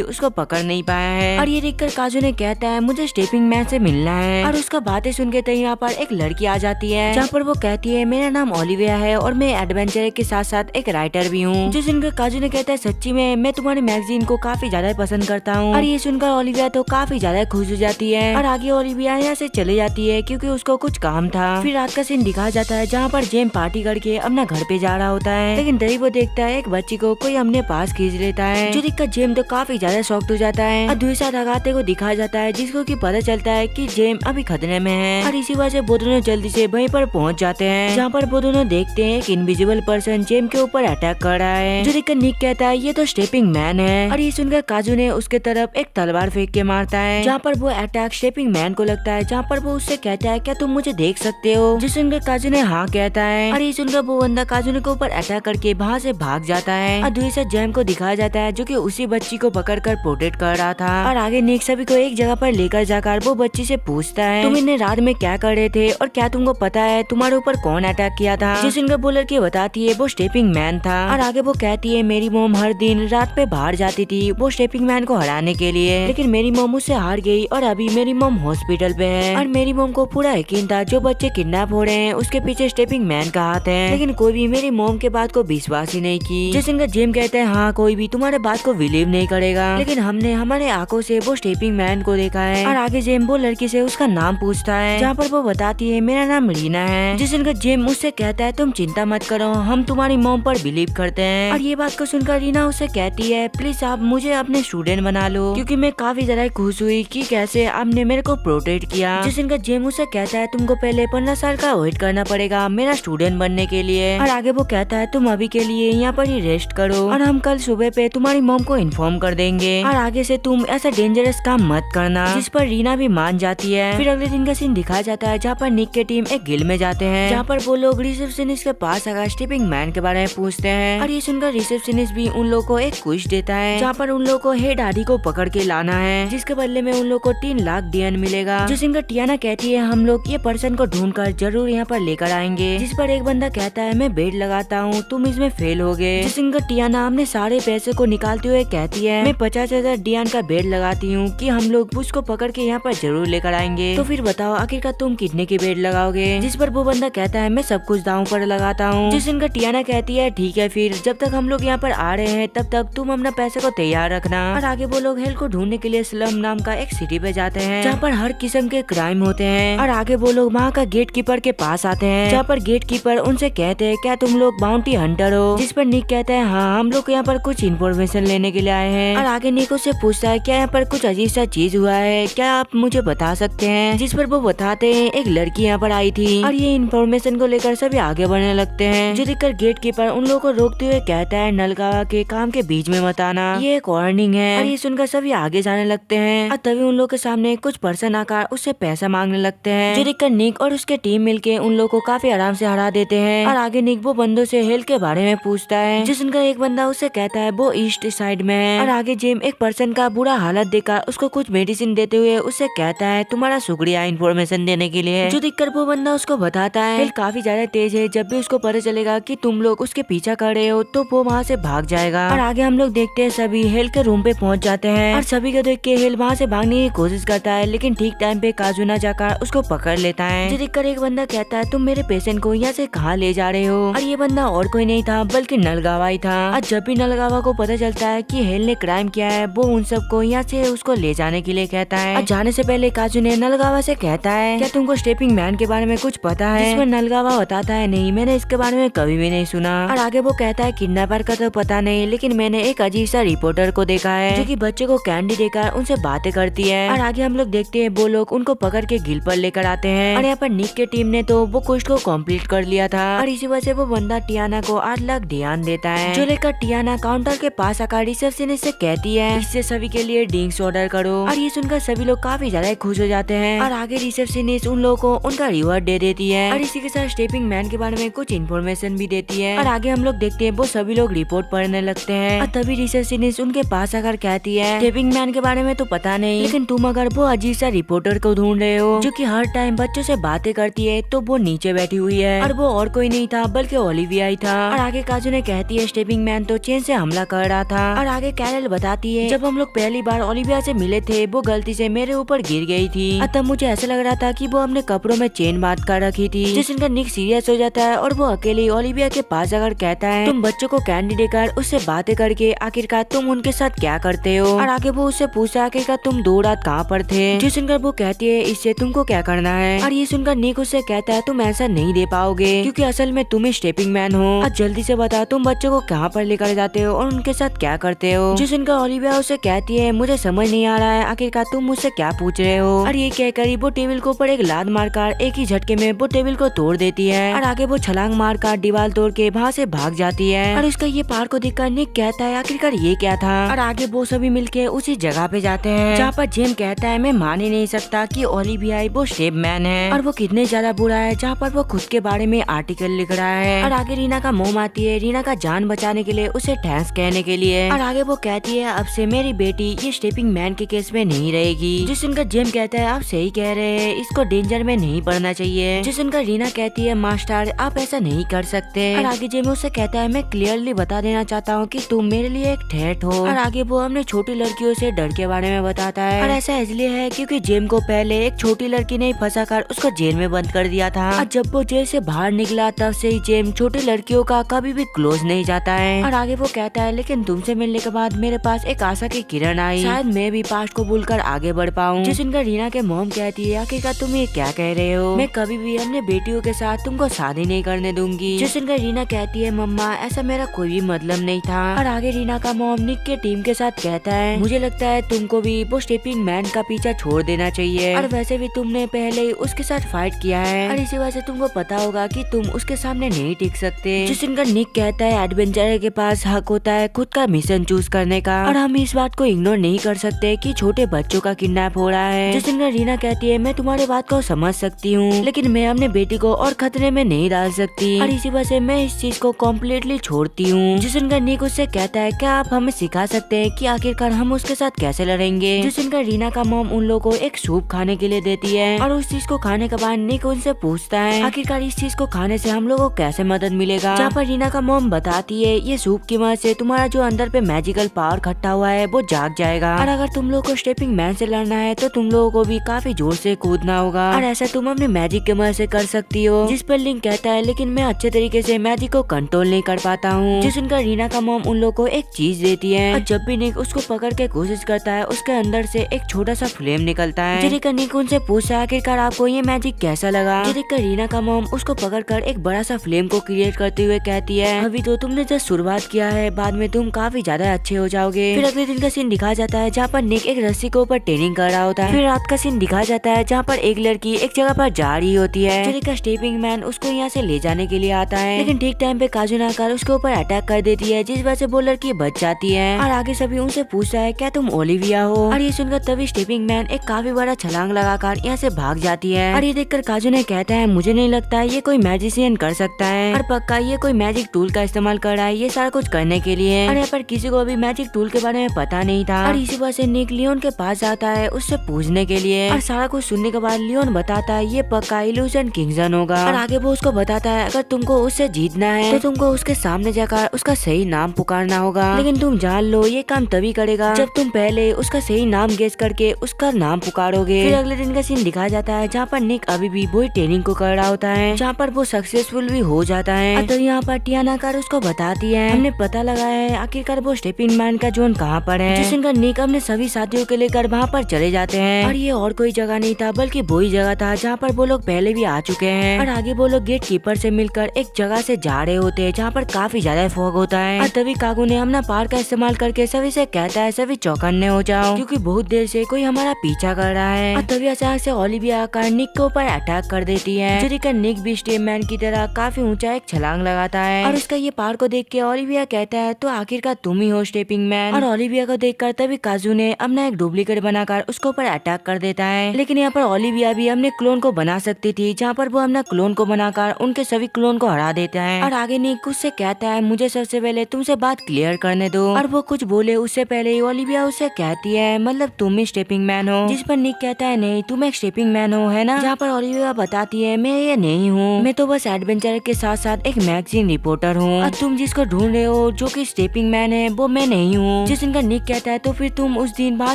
उसको पकड़ नहीं पाया है। और ये देखकर काजू ने कहता है मुझे स्टेपिंग मैन से मिलना है। और उसका बातें सुन के यहाँ पर एक लड़की आ जाती है, जहाँ पर वो कहती है मेरा नाम ओलिविया है और मैं एडवेंचर के साथ साथ एक राइटर भी हूँ। जिस सुनकर काजू ने कहता है सच्ची में मैं तुम्हारी मैगजीन को काफी ज्यादा पसंद करता हूँ। और ये सुनकर ओलिविया तो काफी ज्यादा खुश हो जाती है और आगे ओलिविया यहाँ से चले जाती है क्योंकि उसको कुछ काम था। फिर रात का सीन दिखाया जाता है जहाँ पर जेम पार्टी करके अपना घर पे जा रहा होता है, लेकिन तभी वो देखता है एक बच्ची को कोई अपने पास खींच लेता है, जो देखकर जेम तो काफी ज्यादा शॉक्ड हो जाता है। और दूसरा लगाते को दिखाया जाता है जिसको कि पता चलता है कि जेम अभी खतरे में है। और इसी वजह से वो दोनों जल्दी से वहीं पर पहुंच जाते हैं, जहाँ पर वो दोनों देखते हैं एक इनविजिबल पर्सन जेम के ऊपर अटैक कर रहा है, जो देखकर निक कहता है ये तो स्टेपिंग मैन है। और ये सुनकर काजू ने उसके तरफ एक तलवार फेंक के मारता है, जहाँ पर वो अटैक स्टेपिंग मैन को लगता है, जहाँ पर वो उससे कहता है क्या तुम मुझे देख सकते हो, जिस सुनकर काजू ने हाँ कहता है। और ये सुनकर वो बंदा काजू के ऊपर अटैक करके वहाँ से भाग जाता है। और दूसरे जेम को दिखाया जाता है जो कि उसी बच्ची को पकड़कर प्रोटेक्ट कर रहा था। और आगे निक सभी को एक जगह पर लेकर जाकर वो बच्ची से पूछता है तुम इन्हें रात में क्या कर रहे थे और क्या तुमको पता है तुम्हारे ऊपर कौन अटैक किया था, जिस सुनकर वो लड़की बताती है वो स्टेपिंग मैन था। और आगे वो कहती है मेरी मोम हर दिन रात पे बाहर जाती थी वो स्टेपिंग मैन को हराने के लिए, लेकिन मेरी मोम उससे हार गई और अभी मेरी मोम हॉस्पिटल पे है। और मेरी मोम को पूरा यकीन था जो बच्चे किडनैप हो रहे हैं उसके पीछे स्टेपिंग मैन का हाथ है, लेकिन कोई भी मेरी मोम के बात को विश्वास ही नहीं की। जिसका जेम कहते हैं हाँ कोई भी तुम्हारे बात को बिलीव नहीं करेगा, लेकिन हमने हमारे आंखों से वो स्टेपिंग मैन को देखा है। और आगे जेम वो लड़की से उसका नाम पूछता है, जहाँ पर वो बताती है मेरा नाम रीना है। जिसका जेम उससे कहता है तुम चिंता मत करो हम तुम्हारी मोम पर बिलीव करते हैं। और ये बात को सुनकर रीना उससे कहती है प्लीज आप मुझे अपने स्टूडेंट बना लो, क्योंकि मैं काफी ज्यादा खुश हुई कि कैसे आपने मेरे को प्रोटेक्ट किया। जिसका जेम उससे कहता है तुमको पहले 15 साल का वेट करना पड़ेगा मेरा स्टूडेंट बनने के लिए। और आगे वो कहता है तुम अभी के लिए यहाँ पर ही रेस्ट करो और हम कल सुबह पे तुम्हारी मॉम को इन्फॉर्म कर देंगे और आगे से तुम ऐसा डेंजरस काम मत करना, जिस पर रीना भी मान जाती है। फिर अगले दिन का सीन दिखाया जाता है जहाँ पर निक के टीम एक गिल में जाते हैं, जहाँ पर वो लोग रिसेप्शनिस्ट के पास आकर स्टेपिंग मैन के बारे में पूछते हैं। और ये सुनकर रिसेप्शनिस्ट भी उन लोगों को एक क्विज देता है, जहाँ पर उन लोगों को हेड आदि को पकड़ के लाना है, जिसके बदले में उन लोगों को 3 लाख DN मिलेगा। जो सुनकर टियाना कहती है हम लोग ये पर्सन को ढूंढ कर जरूर यहाँ पर लेकर आएंगे, जिस पर एक बंदा कहता है मैं बेट लगाता हूँ तुम इसमें फेल हो गए। जिस सुनकर टियाना हमने सारे पैसे को निकालते हुए कहती है मैं 50,000 DN का बेट लगाती हूँ कि हम लोग उसको पकड़ के यहाँ पर जरूर लेकर आएंगे, तो फिर बताओ आखिरकार तुम कितने की बेट लगाओगे। जिस पर वो बंदा कहता है मैं सब कुछ दांव पर लगाता हूँ। जिस सुनकर टियाना कहती है ठीक है फिर जब तक हम लोग यहाँ पर आ रहे हैं तब तक तुम अपना पैसे को तैयार रखना। और आगे वो लोग हेल को ढूंढने के लिए स्लम नाम का एक सिटी पे जाते हैं, जहाँ पर हर किस्म के क्राइम होते हैं। और आगे वो लोग वहाँ का गेट कीपर के पास आते हैं, जहाँ पर गेट कीपर उनसे कहते हैं क्या तुम लोग बाउंटी हंटर हो। जिस पर निक कहता है हाँ हम लोग यहाँ पर कुछ इन्फॉर्मेशन लेने के लिए आए हैं। और आगे निक उससे पूछता है क्या यहाँ पर कुछ अजीब सा चीज हुआ है, क्या आप मुझे बता सकते हैं। जिस पर वो बताते हैं एक लड़की यहाँ पर आई थी और ये इन्फॉर्मेशन को लेकर सभी आगे बढ़ने लगते हैं, जो देखकर गेट कीपर उन लोगों को रोकते हुए कहता है नलगावा के काम के बीच में मत आना, ये एक वार्निंग है। और ये सुनकर सभी आगे जाने लगते हैं और तभी उन लोगों के सामने कुछ पर्सन आकर उससे पैसा मांगने लगते हैं, जो देखकर निक और उसके टीम मिलके उन लोगों को काफी आराम से हरा देते हैं। और आगे निक वो बंदों से हेल के बारे में पूछता है, जो सुनकर एक बंदा उससे कहता है वो ईस्ट साइड में है। और आगे जेम एक पर्सन का बुरा हालत देखकर उसको कुछ मेडिसिन देते हुए उससे कहता है तुम्हारा शुक्रिया इन्फॉर्मेशन देने के लिए। जो देखकर वो बंदा उसको बताता है हेल काफी ज्यादा तेज है, जब भी उसको पता चलेगा कि तुम लोग उसके पीछा कर रहे हो तो वो वहाँ से भाग जाएगा। और आगे हम लोग देखते हैं सभी हेल के रूम पे पहुँच जाते हैं और सभी को देख के हेल वहाँ से भागने की कोशिश करता है, लेकिन ठीक टाइम पे काजू ना जाकर उसको पकड़ लेता है। जो देखकर एक बंदा कहता है तुम मेरे पेशेंट को यहाँ से कहाँ ले जा रहे हो। और ये बंदा और कोई नहीं था बल्कि नलगावा ही था। और जब भी नलगावा को पता चलता है कि हेल ने क्राइम किया है वो उन सबको यहाँ से उसको ले जाने के लिए कहता है। और जाने से पहले काजू ने नलगावा से कहता है क्या तुमको स्टेपिंग मैन के बारे में कुछ पता है। जिस पर नलगावा बताता है नहीं मैंने इसके बारे में कभी भी नहीं सुना। और आगे वो कहता है किडनैपर का तो पता नहीं, लेकिन मैंने एक अजीब सा रिपोर्टर को देखा है जो कि बच्चे को कैंडी देकर उनसे बातें करती है। और आगे हम लोग देखते हैं वो लोग उनको पकड़ के गिल पर लेकर आते हैं। और यहाँ पर निक के टीम ने तो वो क्वेस्ट को कंप्लीट कर लिया था और इसी वजह से वो बंदा टियाना को 8 लाख DN देता है, जो लेकर टियाना काउंटर के पास आकर रिसेप्शनिस्ट से कहती है इससे सभी के लिए ड्रिंक्स ऑर्डर करो। और ये सुनकर सभी लोग काफी ज्यादा खुश हो जाते हैं। और आगे रिसेप्शनिस्ट उन लोगों को उनका रिवॉर्ड दे देती है और इसी के साथ स्टेपिंग मैन के बारे में कुछ इन्फॉर्मेशन भी देती है। और आगे हम लोग देखते हैं वो सभी लोग रिपोर्ट पढ़ने लगते हैं और तभी रिसेप्शनिस्ट उनके पास आकर कहती है स्टेपिंग मैन के बारे में तो पता नहीं, लेकिन तुम अगर वो अजीब सा रिपोर्टर को ढूंढ रहे हो जो कि हर टाइम बच्चों से बातें करती है तो वो नीचे बैठी हुई है और वो और कोई नहीं था बल्कि ओलिविया ही था। और आगे काजू ने कहती है स्टेपिंग मैन तो चेन से हमला कर रहा था। और आगे कैरल बताती है जब हम लोग पहली बार ओलिविया से मिले थे वो गलती से मेरे ऊपर गिर गई थी। तब मुझे ऐसा लग रहा था कि वो अपने कपड़ों में चेन बांध कर रखी थी। जिस इनका निक सीरियस हो जाता है और वो अकेले ओलिविया के पास जाकर कहता है तुम बच्चों को कैंडी देकर उससे बातें करके आखिरकार तुम उनके साथ क्या करते हो। और आगे वो उससे पूछता है आखिरकार तुम 2 रात कहाँ पर थे। जो सुनकर वो कहती है इससे तुमको क्या करना है। और ये सुनकर निक उससे कहता है तुम ऐसा नहीं दे पाओगे क्योंकि असल में तुम ही स्टेपिंग मैन हो। और जल्दी से बता तुम बच्चों को कहाँ पर लेकर जाते हो और उनके साथ क्या करते हो। जो सुनकर ओलिविया उसे कहती है मुझे समझ नहीं आ रहा है आखिरकार तुम मुझसे क्या पूछ रहे हो। और ये कहकर वो टेबल के ऊपर एक लात मारकर एक ही झटके में वो टेबल को तोड़ देती है। और आगे वो छलांग मारकर दीवार तोड़ के वहाँ से भाग जाती है। और उसका ये पार को देखकर निक कहता है आखिरकार ये क्या था। और आगे वो सभी मिलके उसी जगह पे जाते हैं जहाँ पर जेम कहता है मैं मान ही नहीं सकता कि ओलिविया वो स्टेप मैन है और वो कितने ज्यादा बुरा है। जहाँ पर वो खुद के बारे में आर्टिकल लिख रहा है। और आगे रीना का मोम आती है रीना का जान बचाने के लिए उसे थैंक्स कहने के लिए। और आगे वो कहती है अब से मेरी बेटी ये स्टेपिंग मैन के केस में नहीं रहेगी। जिस उनका जेम कहता है आप सही कह रहे हैं इसको डेंजर में नहीं पड़ना चाहिए। जिस उनका रीना कहती है मास्टर आप ऐसा नहीं कर सकते। और आगे जेम उससे कहता है मैं क्लियरली बता देना चाहता हूँ कि तुम मेरे लिए एक थ्रेट हो। और आगे वो अपने छोटी लड़कियों से डर के बारे में बताता है। और ऐसा इसलिए है क्योंकि जेम को पहले एक छोटी लड़की ने फंसा कर उसको जेल में बंद कर दिया था। और जब वो जेल से बाहर निकला तब से ही जेम छोटी लड़कियों का कभी भी क्लोज नहीं जाता है। और आगे वो कहता है लेकिन तुमसे मिलने के बाद मेरे पास एक आशा की किरण आई शायद मैं भी पास्ट को भूलकर आगे बढ़ पाऊँ। जिस इनका रीना के मॉम कहती है आखिरकार तुम ये क्या कह रहे हो मैं कभी भी अपने बेटियों के साथ तुमको शादी नहीं करने दूंगी। जिस इनका रीना कहती है मम्मा ऐसा मेरा कोई भी मतलब नहीं था। और आगे रीना का मॉम निक के टीम के साथ कहता है मुझे लगता है तुमको भी वो स्टेपिंग मैन का पीछा छोड़ देना चाहिए और वैसे भी तुमने पहले ही उसके साथ फाइट किया है और इसी वजह से तुमको पता होगा कि तुम उसके सामने नहीं टिक सकते। जिस इनका निक कहता है एडवेंचर के पास हक होता है खुद का मिशन चूज करने का और हम इस बात को इग्नोर नहीं कर सकते कि छोटे बच्चों का किडनैप हो रहा है। जिस इनका रीना कहती है मैं तुम्हारी बात को समझ सकती हूँ लेकिन मैं अपने बेटी को और खतरे में नहीं डाल सकती और इसी वजह से मैं इस चीज को कम्प्लीटली छोड़ती हूँ। जिस इनका निक उससे कहता है क्या आप हमें सिखा सकते हैं कि आखिरकार हम उसके साथ कैसे लड़ेंगे। जिस इनका रीना का मॉम उन लोगों को एक सूप खाने के लिए देती है और उस चीज को खाने के बाद निक उनसे पूछता है आखिरकार इस चीज को खाने से हम लोगों को कैसे मदद मिलेगा। जहाँ पर रीना का मॉम बताती है ये सूप की मदद से तुम्हारा जो अंदर पे मैजिकल पावर खट्टा हुआ है वो जाग जाएगा और अगर तुम लोग को स्टेपिंग मैन से लड़ना है तो तुम लोगों को भी काफी जोर से कूदना होगा और ऐसा तुम अपने मैजिक के मदद से कर सकती हो। जिस पर लिंक कहता है लेकिन मैं अच्छे तरीके से मैजिक को कंट्रोल नहीं कर पाता हूँ। जिस उनका रीना का मॉम उन लोग को एक चीज देती है और जब भी निक उसको पकड़ के कोशिश करता है उसके अंदर से एक छोटा सा फ्लेम निकलता है। जिसका निक उनसे पूछता है आखिरकार आपको ये मैजिक कैसा लगा। जिसका रीना का मॉम उसको पकड़कर एक बड़ा सा फ्लेम को क्रिएट करते हुए कहती है अभी तो तुमने जस्ट शुरुआत किया है बाद में तुम काफी ज्यादा अच्छे हो जाओगे। फिर अगले दिन का सीन दिखा जाता है जहाँ पर निक एक रस्सी के ऊपर ट्रेनिंग कर रहा होता है। फिर रात का सीन दिखा जाता है जहाँ पर एक लड़की एक जगह पर जा रही होती है। जिसका स्टेपिंग मैन उसको यहाँ से ले जाने के लिए आता है लेकिन ठीक टाइम पे काजू नाकर उसके ऊपर अटैक कर देती है जिस वजह से वो लड़की बच जाती है। और आगे सभी उनसे पूछता है क्या तुम ओलिविया हो। और ये सुनकर तभी स्टेपिंग मैन एक काफी बड़ा छलांग लगाकर यहाँ से भाग जाती है। और ये देखकर काजू ने कहता है मुझे नहीं लगता ये कोई मैजिशियन कर सकता है और पक्का ये कोई मैजिक टूल का इस्तेमाल कर रहा है ये सारा कुछ करने के लिए। और यहाँ पर किसी को भी मैजिक टूल के बारे में पता नहीं था और इसी वजह से निक लियोन के पास जाता है उससे पूछने के लिए। और सारा कुछ सुनने के बाद लियोन बताता है ये पक्का इल्यूजन किंगजन होगा। और आगे वो उसको बताता है अगर तुमको उससे जीतना है तो तुमको उसके सामने जाकर उसका सही नाम पुकारना होगा लेकिन तुम जान लो ये काम तभी करेगा जब तुम पहले उसका सही नाम गेस करके उसका नाम पुकारोगे। फिर अगले दिन का सीन दिखाया जाता है जहाँ पर निक अभी भी वही ट्रेनिंग को कर रहा होता है जहाँ पर वो सक्सेसफुल भी हो जाता है। तो यहाँ पर टियाना कर उसको बताती है हमने पता लगाया है आखिरकार वो स्टेपिंग मैन का जोन कहाँ पर है। जिस दिन निक अपने सभी साथियों को लेकर वहाँ पर चले जाते हैं और ये और कोई जगह नहीं था बल्कि वही जगह था जहाँ पर वो लोग पहले भी आ चुके हैं। और आगे वो लोग गेट कीपर से मिलकर एक जगह से जा रहे होते हैं जहाँ पर काफी ज्यादा फॉग होता है। और तभी कागू ने अपना पावर का इस्तेमाल करके सभी से कहता है सभी चौकन्ने हो जाओ क्योंकि बहुत देर से कोई हमारा पीछा कर रहा है। और तभी अचानक से ओलिविया आकर निक के ऊपर अटैक कर देती है जिसका निक भी स्टेप मैन की तरह काफी ऊंचा एक छलांग लगाता है। और उसका ये पावर को देख के ओलिविया कहता है तो आखिरकार तुम ही हो स्टेपिंग मैन। और ओलिविया को देखकर तभी काजू ने अपना एक डुप्लीकेट बनाकर उसके ऊपर अटैक कर देता है लेकिन यहाँ पर ओलिविया भी अपने क्लोन को बना सकती थी जहाँ पर वो अपना क्लोन को बनाकर उनके सभी क्लोन को हरा देता है। और आगे निक उससे कहता है मुझे सबसे पहले तुमसे बात क्लियर करने दो। और वो कुछ बोले उससे पहले ही ओलिविया उससे कहती है मतलब तुम ही स्टेपिंग मैन हो। जिस पर निक कहता है नहीं तुम एक स्टेपिंग मैन हो है ना। जहाँ पर ओलिविया बताती है मैं ये नहीं हूँ, मैं तो बस एडवेंचर के साथ साथ एक मैगजीन रिपोर्टर हूँ। और तुम जिसको ढूंढ रहे हो जो कि स्टेपिंग मैन है वो मैं नहीं हूँ। जिस दिन का निक कहता है तो फिर तुम उस दिन वहाँ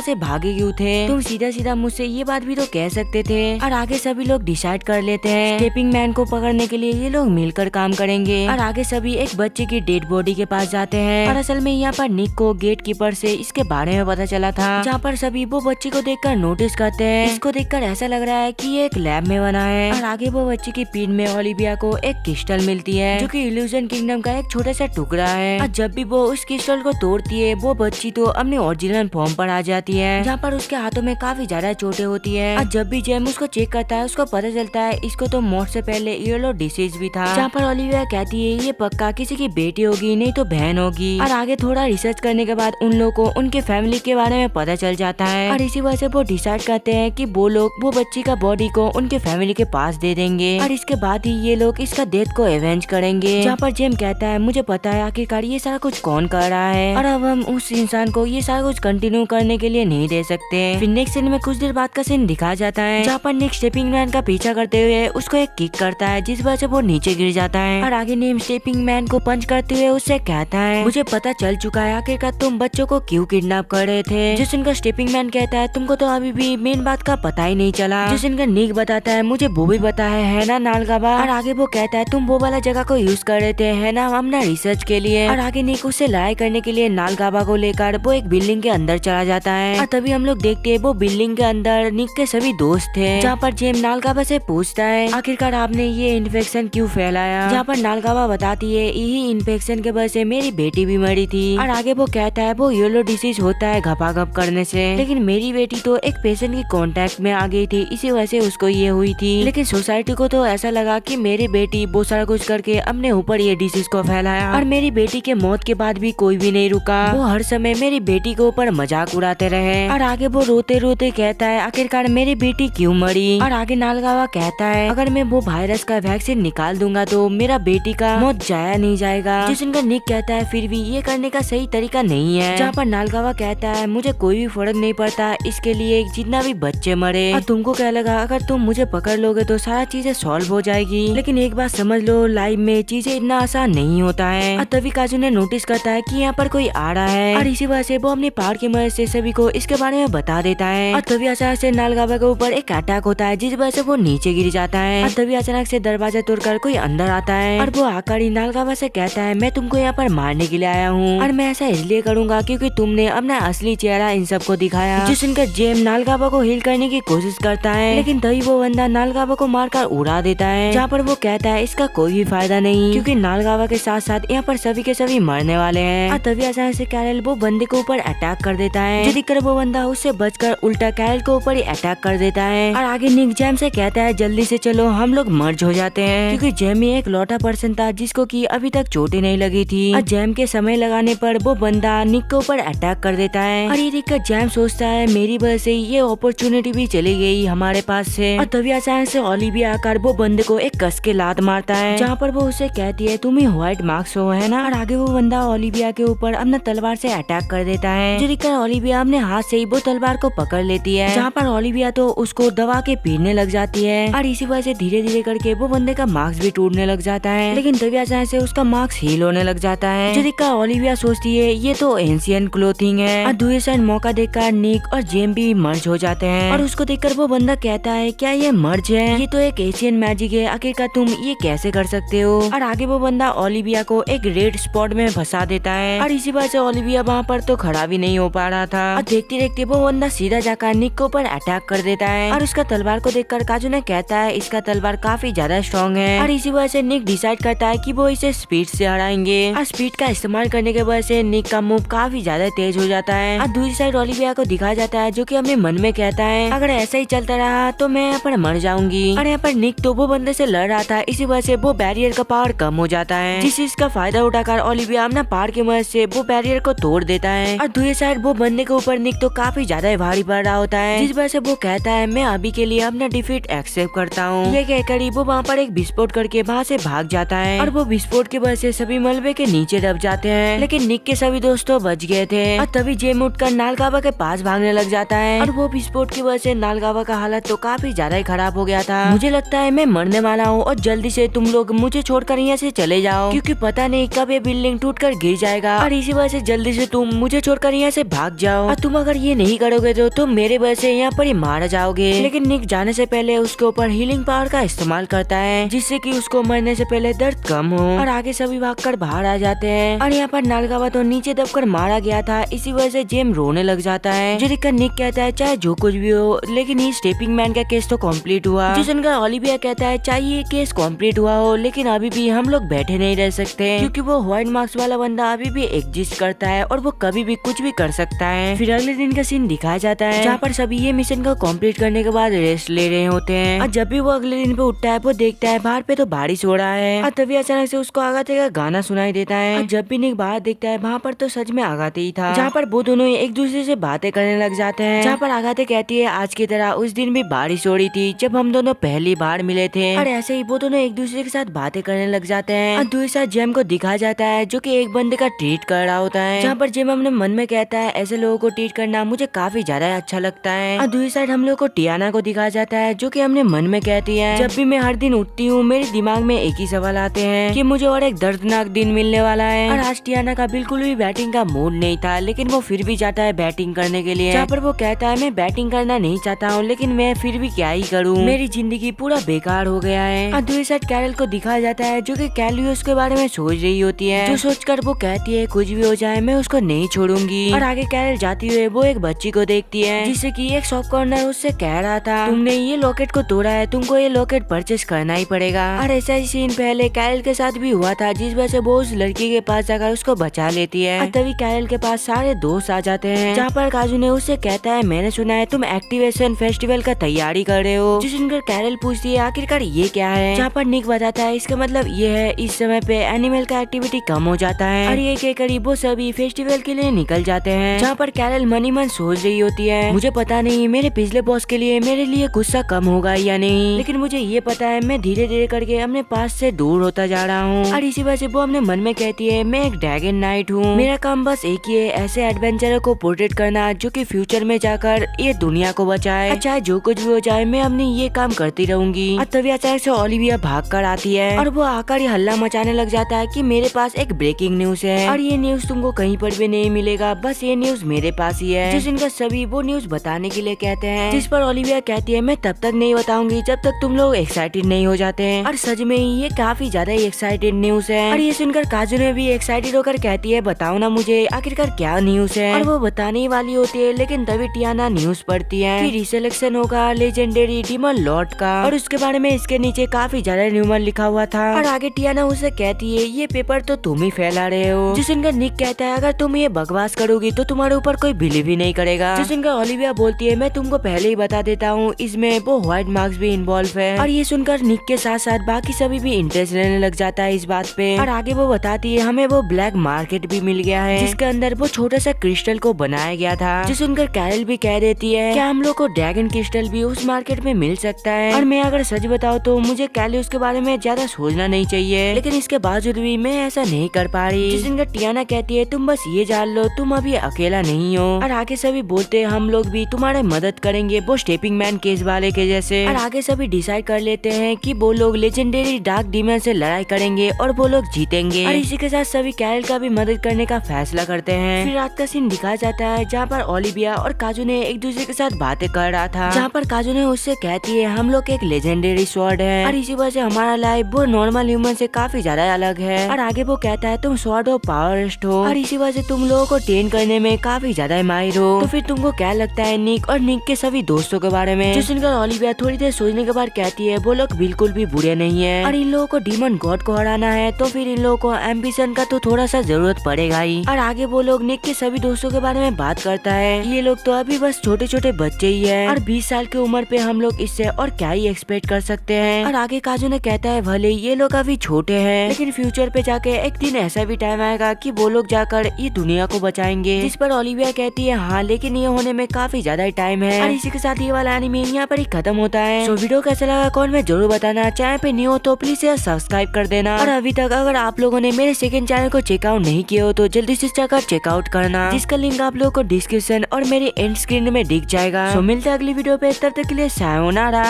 से भागे क्यों थे? तुम सीधा सीधा मुझसे ये बात भी तो कह सकते थे। और आगे सभी लोग डिसाइड कर लेते हैं स्टेपिंग मैन को पकड़ने के लिए ये लोग मिलकर काम करेंगे। और आगे सभी एक बच्चे की डेड बॉडी के पास जाते हैं। और असल में यहाँ पर निक को गेट कीपर से इसके बारे में पता चला था, जहाँ पर सभी वो बच्चे को देखकर नोटिस करते हैं। इसको देखकर ऐसा लग रहा है कि ये एक लैब में बना है। और आगे वो बच्चे की पीठ में ओलिविया को एक क्रिस्टल मिलती है जो कि इल्यूजन किंगडम का एक छोटा सा टुकड़ा है। और जब भी वो उस क्रिस्टल को तोड़ती है वो बच्ची तो अपने ओरिजिनल फॉर्म पर आ जाती है, जहाँ पर उसके हाथों में काफी ज्यादा चोटें होती है। और जब भी जेम उसको चेक करता है उसको पता चलता है इसको तो मौत से पहले येलो डिसीज भी था, जहाँ पर ओलिविया कहती है ये पक्का किसी की बेटी होगी नहीं तो बहन होगी। और आगे थोड़ा रिसर्च करने के बाद उन लोगों को उनके फैमिली के बारे में पता चल जाता है। और इसी वजह से वो डिसाइड करते हैं कि वो लोग वो बच्ची का बॉडी को उनके फैमिली के पास दे देंगे और इसके बाद ही ये लोग इसका डेथ को एवेंज करेंगे। जहाँ पर जेम कहता है मुझे पता है आखिरकार ये सारा कुछ कौन कर रहा है और अब हम उस इंसान को ये सारा कुछ कंटिन्यू करने के लिए नहीं दे सकते। फिर नेक्स्ट सीन में कुछ देर बाद का सीन दिखाया जाता है, जहाँ पर निक स्टेपिंग मैन का पीछा करते हुए उसको एक किक करता है जिस वजह से वो नीचे गिर जाता है। और आगे नेम स्टेपिंग मैन को पंच करते हुए उससे कहता है मुझे पता चल चुका है आखिरकार तुम बच्चों को क्यों किडनैप कर रहे थे। जिस इनका स्टेपिंग मैन कहता है तुमको तो अभी भी मेन बात का पता ही नहीं चला। जिस इनका निक बताता है मुझे वो भी पता है ना नालगाबा। और आगे वो कहता है तुम वो वाला जगह को यूज कर रहे थे है ना अपना रिसर्च के लिए। और आगे निक उससे लड़ाई करने के लिए नालगाबा को लेकर वो एक बिल्डिंग के अंदर चला जाता है। और तभी हम लोग देखते हैं वो बिल्डिंग के अंदर निक के सभी दोस्त थे, जहाँ पर जेम नालगाबा से पूछता है आखिरकार आपने ये इन्फेक्शन क्यों फैलाया, जहाँ पर नालगाबा बताती है यही इन्फेक्शन के वजह से मेरी बेटी भी मरी थी। और आगे वो कहता है वो येलो डिसीज होता है घपाघप करने से, लेकिन मेरी बेटी तो एक पेशेंट की कांटेक्ट में आ गई थी इसी वजह से उसको ये हुई थी। लेकिन सोसाइटी को तो ऐसा लगा कि मेरी बेटी बहुत सारा कुछ करके अपने ऊपर ये डिसीज को फैलाया और मेरी बेटी के मौत के बाद भी कोई भी नहीं रुका, वो हर समय मेरी बेटी के ऊपर मजाक उड़ाते रहे। और आगे वो रोते रोते कहता है आखिरकार मेरी बेटी क्यों मरी। और आगे नालगावा कहता है अगर मैं वो वायरस का वैक्सीन निकाल दूंगा तो मेरा बेटी का मौत जाया नहीं जाएगा। जिस इनका निक कहता है फिर भी ये करने का सही तरीका नहीं है, जहाँ पर नालगावा कहता है मुझे कोई भी फर्क नहीं पड़ता इसके लिए जितना भी बच्चे मरे। और तुमको क्या लगा अगर तुम मुझे पकड़ लोगे तो सारा चीजें सॉल्व हो जाएगी, लेकिन एक बात समझ लो लाइफ में चीजें इतना आसान नहीं होता है। और तभी काजू ने नोटिस करता है कि यहाँ पर कोई आ रहा है और इसी वजह से वो अपनी पावर की मदद से सभी को इसके बारे में बता देता है। और तभी अचानक से नालगावा के ऊपर एक अटैक होता है जिस वजह से वो नीचे गिर जाता है। और तभी अचानक से दरवाजा तोड़कर कोई अंदर आता है और वो आकर ही नालगावा से कहता है मैं तुमको यहाँ पर मारने के लिए आया हूँ और मैं ऐसा इसलिए करूंगा क्योंकि तुमने अपना असली चेहरा इन सबको दिखाया। जिस इनका जेम नालगावा को हील करने की कोशिश करता है, लेकिन तभी वो बंदा नालगावा को मारकर उड़ा देता है, जहाँ पर वो कहता है इसका कोई भी फायदा नहीं क्योंकि नालगावा के साथ साथ यहाँ पर सभी के सभी मरने वाले हैं। और तभी अचानक से कैरल वो बंदे के ऊपर अटैक कर देता है, जो देखकर वो बंदा उससे बचकर उल्टा कैरल के ऊपर ही अटैक कर देता है। और आगे निक जेम से कहता है जल्दी से चलो हम लोग मर्ज हो जाते हैं, क्योंकि जेम ही एक लौटा पर्सन था जिसको की अभी तक चोटें नहीं लगी थी। और जेम के समय लगाने पर वो बंदा निक के ऊपर अटैक कर देता है और ये देखकर जेम सोचता है मेरी वजह से ये अपॉर्चुनिटी भी चली गई हमारे पास से। और तभी अचानक से ओलिविया आकर वो बंदे को एक कस के लात मारता है, जहाँ पर वो उसे कहती है तुम ही व्हाइट मार्क्स हो है ना। और आगे वो बंदा ओलिविया के ऊपर अपना तलवार से अटैक कर देता है, जो देखकर ओलिविया अपने हाथ से ही वो तलवार को पकड़ लेती है, जहाँ पर ओलिविया तो उसको दबा के पीटने लग जाती है। और इसी वजह से धीरे धीरे करके वो बंदे का मार्क्स भी टूटने लग जाता है, लेकिन तभी अचानक से उसका मार्क्स हील होने लग जाता है, जो देखकर ओलिविया सोचती है ये तो एंशियंट क्लोथिंग है। और दूसरी साइड मौका देखकर निक और जेम भी मर्ज हो जाते हैं और उसको देखकर वो बंदा कहता है क्या ये मर्ज है, ये तो एक एशियन मैजिक है, आखिरकार तुम ये कैसे कर सकते हो। और आगे वो बंदा ओलिविया को एक रेड स्पॉट में फंसा देता है और इसी वजह से ओलिविया वहाँ पर तो खड़ा भी नहीं हो पा रहा था। और देखते देखते वो बंदा सीधा जाकर निक के ऊपर अटैक कर देता है और उसका तलवार को देखकर काजू ने कहता है इसका तलवार काफी ज्यादा स्ट्रॉन्ग है। और इसी वजह से निक डिसाइड करता है कि वो इसे स्पीड से हराएंगे और स्पीड का इस्तेमाल करने के वजह से निक का मूव काफी ज्यादा तेज हो जाता है। और दूसरी साइड ओलिविया को दिखाया जाता है जो कि अपने मन में कहता है अगर ऐसा ही चलता रहा तो मैं यहाँ पर मर जाऊंगी। और यहाँ पर निक तो वो बंदे से लड़ रहा था, इसी वजह से वो बैरियर का पावर कम हो जाता है, जिस चीज का फायदा उठाकर ओलिविया अपना पावर की मदद से वो बैरियर को तोड़ देता है। और दूसरी साइड वो बंदे के ऊपर निक तो काफी ज्यादा भारी पड़ रहा होता है, जिस वजह से वो कहता है मैं अभी के लिए अपना डिफीट एक्सेप्ट करता हूँ। ये कहकर ही वो वहाँ पर एक विस्फोट करके वहाँ से भाग जाता है और वो विस्फोट की वजह से सभी मलबे के नीचे दब जाते हैं, लेकिन निक के सभी दोस्तों बच गए थे। और तभी जेम उठकर नालगावा के पास भागने लग जाता है और वो विस्फोट की वजह से नालगावा का हालत तो काफी ज्यादा ही खराब हो गया था। मुझे लगता है मैं मरने वाला हूँ और जल्दी से तुम लोग मुझे छोड़कर यहाँ से चले जाओ, क्योंकि पता नहीं कब ये बिल्डिंग टूटकर गिर जाएगा और इसी वजह से जल्दी से तुम मुझे छोड़कर यहाँ से भाग जाओ। और तुम अगर ये नहीं करोगे तो तुम मेरे वजह से यहाँ पर ही मारा जाओगे। लेकिन निक जाने से पहले उसके ऊपर हीलिंग पावर का इस्तेमाल करता है, जिससे कि उसको मरने से पहले दर्द कम हो। और आगे सभी भागकर बाहर आ जाते हैं और यहाँ पर नालगावा तो नीचे दबकर मारा गया था। इसी वजह से जेम रोने लग जाता है, जो देखकर निक कहता है चाहे जो कुछ भी हो लेकिन ये स्टेपिंग मैन का केस तो कंप्लीट हुआ। जो सुनकर ओलिविया कहता है चाहे ये केस कंप्लीट हुआ हो लेकिन अभी भी हम लोग बैठे नहीं रह सकते, क्योंकि वो व्हाइट मार्क्स वाला बंदा अभी भी एग्जिस्ट करता है और वो कभी भी कुछ भी कर सकता है। फिर अगले दिन का सीन दिखाया जाता है जहाँ पर सभी ये मिशन को कंप्लीट करने के बाद रेस्ट ले रहे होते हैं। और जब भी वो अगले दिन पे उठता है वो देखता है बाहर पे तो बारिश हो रहा है और तभी अचानक से उसको आगाते का गाना सुनाई देता है। और जब भी निक बाहर देखता है वहाँ पर तो सच में आगाते ही था, जहाँ पर वो दोनों एक दूसरे से बातें करने लग जाते हैं। जहाँ पर आगाते कहती है आज की तरह उस दिन भी बारिश हो रही थी जब हम दोनों पहली बार मिले थे। और ऐसे ही वो दोनों एक दूसरे के साथ बातें करने लग जाते हैं। और दूसरे साथ जेम को दिखाया जाता है जो कि एक बंदे का ट्रीट कर रहा होता है, जहाँ पर जेम अपने मन में कहता है ऐसे लोगों को ट्रीट करना मुझे काफी ज्यादा अच्छा लगता है। और दूसरी साइड हम लोग को टियाना को दिखाया जाता है जो कि हमने मन में कहती है जब भी मैं हर दिन उठती हूँ मेरे दिमाग में एक ही सवाल आते हैं कि मुझे और एक दर्दनाक दिन मिलने वाला है। और आज टियाना का बिल्कुल भी बैटिंग का मूड नहीं था, लेकिन वो फिर भी जाता है बैटिंग करने के लिए, जहाँ पर वो कहता है मैं बैटिंग करना नहीं चाहता हूँ लेकिन मैं फिर भी क्या ही करूँ, मेरी जिंदगी पूरा बेकार हो गया है। और दूसरी साइड कैरल को दिखाया जाता है जो कि कैरल उसके बारे में सोच रही होती है, जो सोचकर वो कहती है कुछ भी हो जाए मैं उसको नहीं छोड़ूंगी। और आगे कैरल जाती हुए वो एक बच्ची को देखती है जिससे कि एक शॉप कॉर्नर उससे कह रहा था तुमने ये लॉकेट को तोड़ा है, तुमको ये लॉकेट परचेस करना ही पड़ेगा। और ऐसा ही सीन पहले कैरल के साथ भी हुआ था, जिस वजह से वो उस लड़की के पास जाकर उसको बचा लेती है। और तभी कैरल के पास सारे दोस्त आ जाते हैं, जहाँ पर काजू ने उससे कहता है मैंने सुना है तुम एक्टिवेशन फेस्टिवल का तैयारी कर रहे हो, जो सुनकर कैरल पूछती है आखिरकार ये क्या है, जहाँ पर निक बताता है इसका मतलब ये है इस समय पे एनिमल का एक्टिविटी कम हो जाता है। और ये कहकर वो सभी फेस्टिवल के लिए निकल जाते हैं, जहाँ पर कैरल मनी मन सोच रही होती है मुझे पता नहीं मेरे पिछले बॉस के लिए मेरे लिए गुस्सा कम होगा या नहीं, लेकिन मुझे ये पता है मैं धीरे धीरे करके अपने पास से दूर होता जा रहा हूँ। और इसी वजह से वो अपने मन में कहती है मैं एक ड्रैगन नाइट हूँ, मेरा काम बस एक ही है ऐसे एडवेंचर को पोर्ट्रेट करना जो कि फ्यूचर में जाकर ये दुनिया को बचाए, चाहे जो कुछ भी हो जाए मैं अपनी ये काम करती रहूंगी। और तभी अचानक से ओलिविया भाग कर आती है और वो आकर ये हल्ला मचाने लग जाता है कि मेरे पास एक ब्रेकिंग न्यूज है और ये न्यूज तुमको कहीं पर भी नहीं मिलेगा, बस ये न्यूज मेरे पास ही है। जिस इनका सभी वो न्यूज बताने के लिए कहते हैं, जिस पर ओलिविया कहती है मैं तब तक नहीं बताऊंगी जब तक तुम लोग एक्साइटेड नहीं हो जाते हैं। और सच में ये काफी ज्यादा एक्साइटेड न्यूज है। और ये सुनकर काजू ने भी एक्साइटेड होकर कहती है बताओ ना मुझे आखिरकार क्या न्यूज है। और वो बताने वाली होती है लेकिन तभी टियाना न्यूज पढ़ती है कि रिसेलेक्शन होगा लेजेंडरी डीमन लॉर्ड का, और उसके बारे में इसके नीचे काफी ज्यादा न्यूमर लिखा हुआ था। और आगे टियाना उसे कहती है ये पेपर तो तुम ही फैला रहे हो, जिस इनका निक कहता है अगर तुम ये बकवास करोगी तो तुम्हारे ऊपर कोई बिलीव ही नहीं करेगा। जिस इनका ओलिविया बोलती है मैं तुमको पहले ही बता देता हूँ इसमें वो व्हाइट मार्क्स भी इन्वॉल्व है। और ये सुनकर निक के साथ साथ बाकी सभी भी इंटरेस्ट लेने लग जाता है इस बात पे। और आगे वो बताती है हमें वो ब्लैक मार्केट भी मिल गया है जिसके अंदर वो छोटा सा क्रिस्टल को बनाया गया था, जो सुनकर कैरल भी कह देती है क्या हम लोग को ड्रैगन क्रिस्टल भी उस मार्केट में मिल सकता है। और मैं अगर सच बताऊँ तो मुझे कैली उसके बारे में ज्यादा सोचना नहीं चाहिए, लेकिन इसके बावजूद भी मैं ऐसा नहीं कर पा रही। जिस दिन टियाना कहती है तुम बस ये जान लो तुम अभी अकेला नहीं हो। और आगे सभी बोलते हैं हम लोग भी तुम्हारे मदद करेंगे वो स्टेपिंग मैन केस वाले के जैसे। और आगे सभी डिसाइड कर लेते हैं कि वो लोग लेजेंडरी डार्क डीमन से लड़ाई करेंगे और वो लोग जीतेंगे। और इसी के साथ सभी कैरल का भी मदद करने का फैसला करते हैं। फिर रात का सीन दिखाया जाता है जहाँ पर ओलिविया और काजू ने एक दूसरे के साथ बातें कर रहा था, जहाँ पर काजू ने उससे कहती है हम लोग एक लेजेंडरी स्वॉर्ड है और इसी वजह से हमारा लाइफ वो नॉर्मल ह्यूमन से काफी ज्यादा अलग है। और आगे वो कहता है तुम स्वॉर्ड ऑफ पावरस्ट हो और इसी वजह से तुम लोगों को ट्रेन करने में काफी ज्यादा माहिर हो। तो फिर तुमको क्या लगता है निक और निक के सभी दोस्तों के बारे में? जो सुनकर ओलिविया थोड़ी देर सोचने के बाद कहती है वो लोग बिल्कुल भी बुरे नहीं है और इन लोगों को डीमन गॉड को हराना है तो फिर इन लोगों को एम्बिशन का तो थोड़ा सा जरूरत पड़ेगा ही। और आगे वो लोग निक के सभी दोस्तों के बारे में बात करता है, ये लोग तो अभी बस छोटे छोटे बच्चे ही है और 20 साल की उम्र पे हम लोग इससे और क्या ही एक्सपेक्ट कर सकते हैं। और आगे काजू ने कहता है भले ये लोग अभी छोटे हैं लेकिन फ्यूचर पे जाके एक दिन ऐसा भी टाइम आएगा कि वो लोग जाकर ये दुनिया को बचाएंगे। जिस पर ओलिविया कहती है हाँ लेकिन ये होने में काफी ज्यादा टाइम है। और इसी के साथ ये वाला एनीमे यहाँ पर ही खत्म होता है। तो वीडियो कैसा लगा कमेंट में जरूर बताना, चैनल पे न्यू हो तो प्लीज सब्सक्राइब कर देना। और अभी तक अगर आप लोगों ने मेरे सेकंड चैनल को चेकआउट नहीं किया हो तो जल्दी से जाकर चेकआउट करना, जिसका लिंक आप लोगों को डिस्क्रिप्शन और मेरे एंड स्क्रीन में दिख जाएगा। तो मिलते हैं अगली वीडियो पे, तब तक के लिए सायोनारा।